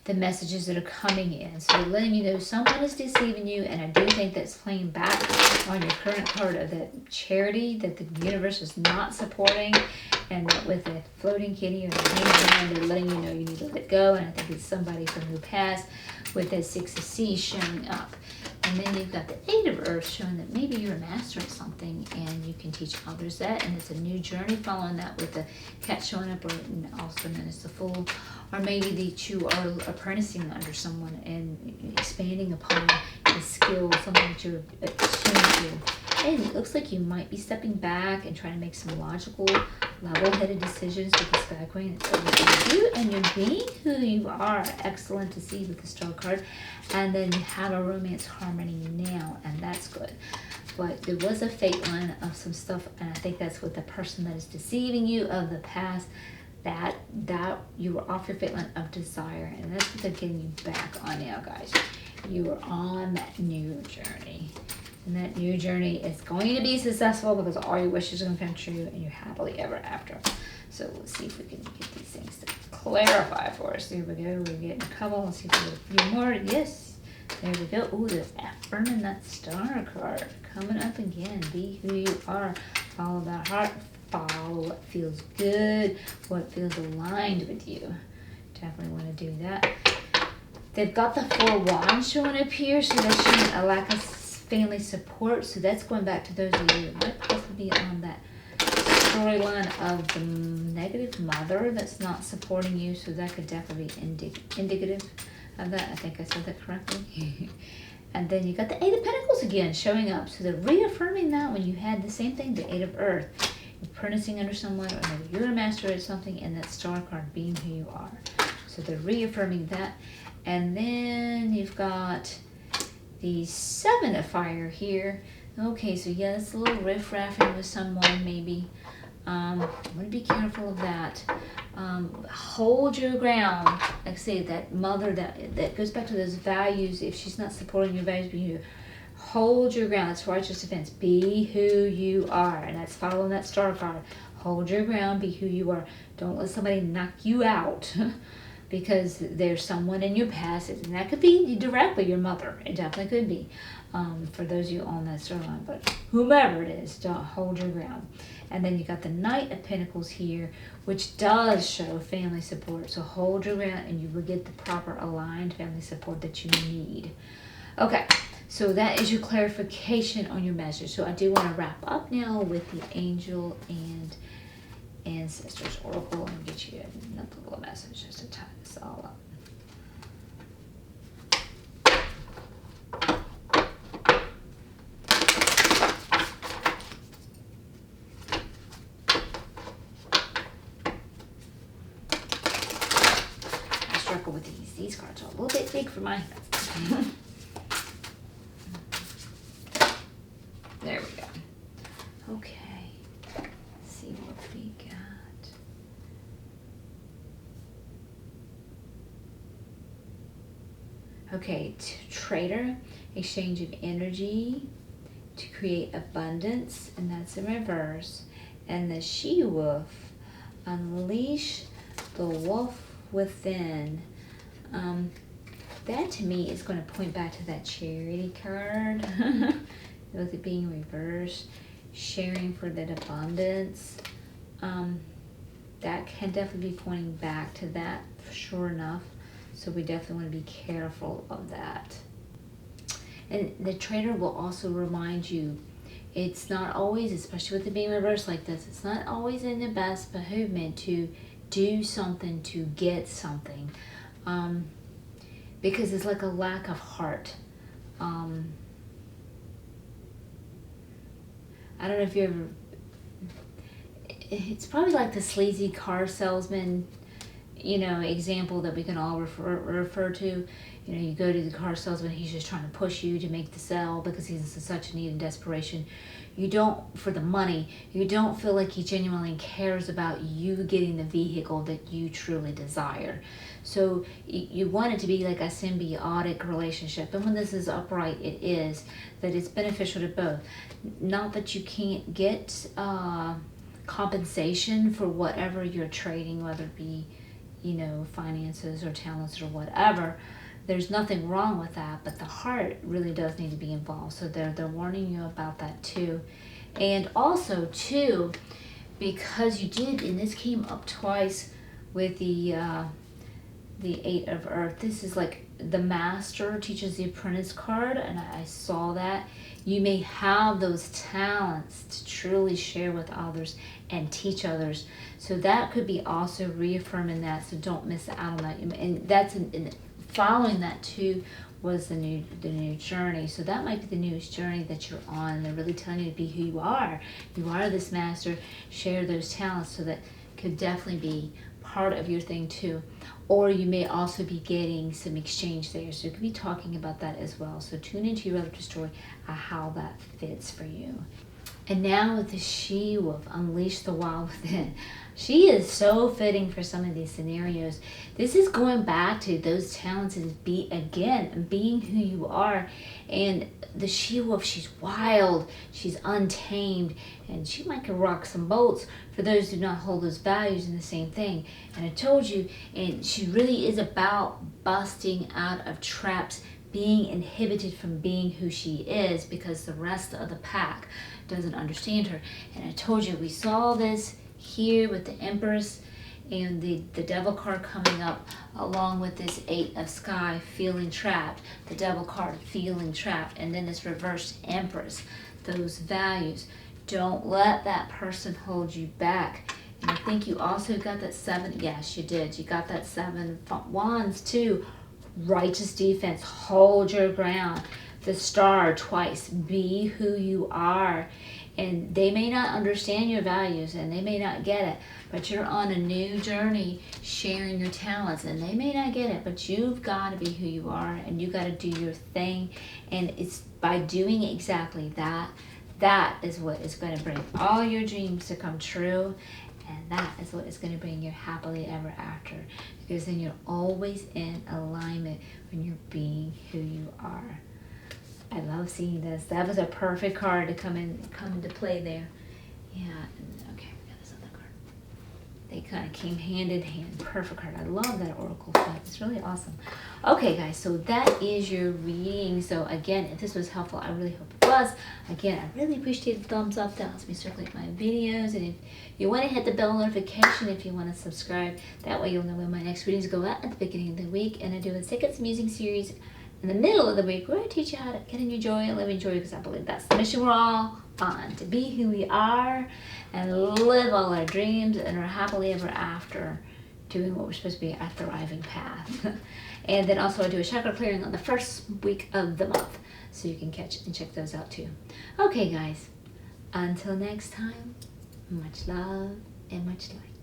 the messages that are coming in. So they're letting you know someone is deceiving you, and I do think that's playing back on your current card of that charity that the universe is not supporting, and that with a floating kitty or a hangman, they're letting you know you need to let go. And I think it's somebody from your past with that Six of Seas showing up. And then you've got the Eight of Earth showing that maybe you're a master at something and you can teach others that, and it's a new journey following that with the Cat showing up, or also known as the Fool. Or maybe that you are apprenticing under someone and expanding upon the skill, something that you're attuned to. And it looks like you might be stepping back and trying to make some logical, level-headed decisions with the Sky Queen. It's everything to you, and you're being who you are. Excellent to see with the Star card. And then you have a romance harmony now, and that's good. But there was a fate line of some stuff, and I think that's with the person that is deceiving you of the past. That you were off your fate line of desire, and that's what they're getting you back on now, guys. You are on that new journey, and that new journey is going to be successful because all your wishes are going to come true, and you're happily ever after. So let's see if we can get these things to clarify for us. Here we go. We're getting a couple. Let's see if we get a few more. Yes, there we go. Ooh, the affirming that Star card coming up again. Be who you are. Follow that heart. Follow what feels good, what feels aligned with you. Definitely want to do that. They've got the Four Wands showing up here, so that's showing a lack of family support. So that's going back to those of you that might possibly be on that storyline of the negative mother that's not supporting you. So that could definitely be indicative of that. I think I said that correctly. And then you got the Eight of Pentacles again showing up. So they're reaffirming that when you had the same thing, the Eight of Earth. Apprenticing under someone, or maybe you're a master at something, and that Star card being who you are. So they're reaffirming that. And then you've got the Seven of Fire here. Okay, so yeah, it's a little riff-raffing with someone maybe. I'm going to be careful of that. Hold your ground. Like I say, that mother, that goes back to those values. If she's not supporting your values, being you, hold your ground. That's righteous defense. Be who you are. And that's following that Star card. Hold your ground. Be who you are. Don't let somebody knock you out because there's someone in your past. And that could be directly your mother. It definitely could be for those of you on that storyline. But whomever it is, don't hold your ground. And then you got the Knight of Pentacles here, which does show family support. So hold your ground and you will get the proper aligned family support that you need. Okay. So that is your clarification on your message. So I do want to wrap up now with the Angel and Ancestors Oracle and get you another little message just to tie this all up. I struggle with these. These cards are a little bit big for my hands. There we go. Okay. Let's see what we got. Okay, Trader, exchange of energy to create abundance, and that's in reverse. And the She-Wolf, unleash the wolf within. That to me is going to point back to that Charity card with it being reversed, sharing for that abundance. That can definitely be pointing back to that, sure enough. So we definitely want to be careful of that. And the Trader will also remind you, it's not always, especially with it being reversed like this, it's not always in the best behoovement to do something to get something. Because it's like a lack of heart. I don't know if you ever, it's probably like the sleazy car salesman, example that we can all refer to. You go to the car salesman, he's just trying to push you to make the sale because he's in such a need and desperation. For the money, you don't feel like he genuinely cares about you getting the vehicle that you truly desire. So you want it to be like a symbiotic relationship. And when this is upright, it is, that it's beneficial to both. Not that you can't get compensation for whatever you're trading, whether it be, finances or talents or whatever. There's nothing wrong with that, but the heart really does need to be involved. So they're warning you about that too. And also too, because you did, and this came up twice with the Eight of Earth. This is like the Master teaches the Apprentice card, and I saw that. You may have those talents to truly share with others and teach others. So that could be also reaffirming that, so don't miss out on that. And that's following that too was the new journey. So that might be the newest journey that you're on. They're really telling you to be who you are. You are this master. Share those talents, so that could definitely be part of your thing too. Or you may also be getting some exchange there. So you could be talking about that as well. So tune into your relative story, how that fits for you. And now with the She-Wolf, unleash the wild within. She is so fitting for some of these scenarios. This is going back to those talents and being who you are. And the She-Wolf, she's wild, she's untamed, and she might can rock some boats for those who do not hold those values in the same thing. And I told you, and she really is about busting out of traps, being inhibited from being who she is because the rest of the pack doesn't understand her. And I told you, we saw this here with the Empress and the Devil card coming up along with this Eight of Sky, feeling trapped, the Devil card feeling trapped, and then this reversed Empress, those values. Don't let that person hold you back. And I think you also got that 7, yes you did, you got that 7 Wands too. Righteous defense, hold your ground. The Star twice, be who you are. And they may not understand your values and they may not get it, but you're on a new journey sharing your talents, and they may not get it, but you've got to be who you are and you got to do your thing. And it's by doing exactly that, that is what is going to bring all your dreams to come true. And that is what is going to bring you happily ever after, because then you're always in alignment when you're being who you are. I love seeing this. That was a perfect card to come into play there. Yeah, okay, we got this other card. They kind of came hand in hand. Perfect card. I love that Oracle set. It's really awesome. Okay, guys, so that is your reading. So again, if this was helpful, I really hope it was. Again, I really appreciate the thumbs up. That helps me circulate my videos. And if you want to hit the bell notification, if you want to subscribe, that way you'll know when my next readings go out at the beginning of the week. And I do a Seqkat Musing series in the middle of the week where I teach you how to get in your joy and live in joy, because I believe that's the mission we're all on, to be who we are and live all our dreams and are happily ever after doing what we're supposed to be, a thriving path. And then also I do a chakra clearing on the first week of the month, so you can catch and check those out too. Okay guys, until next time, much love and much light.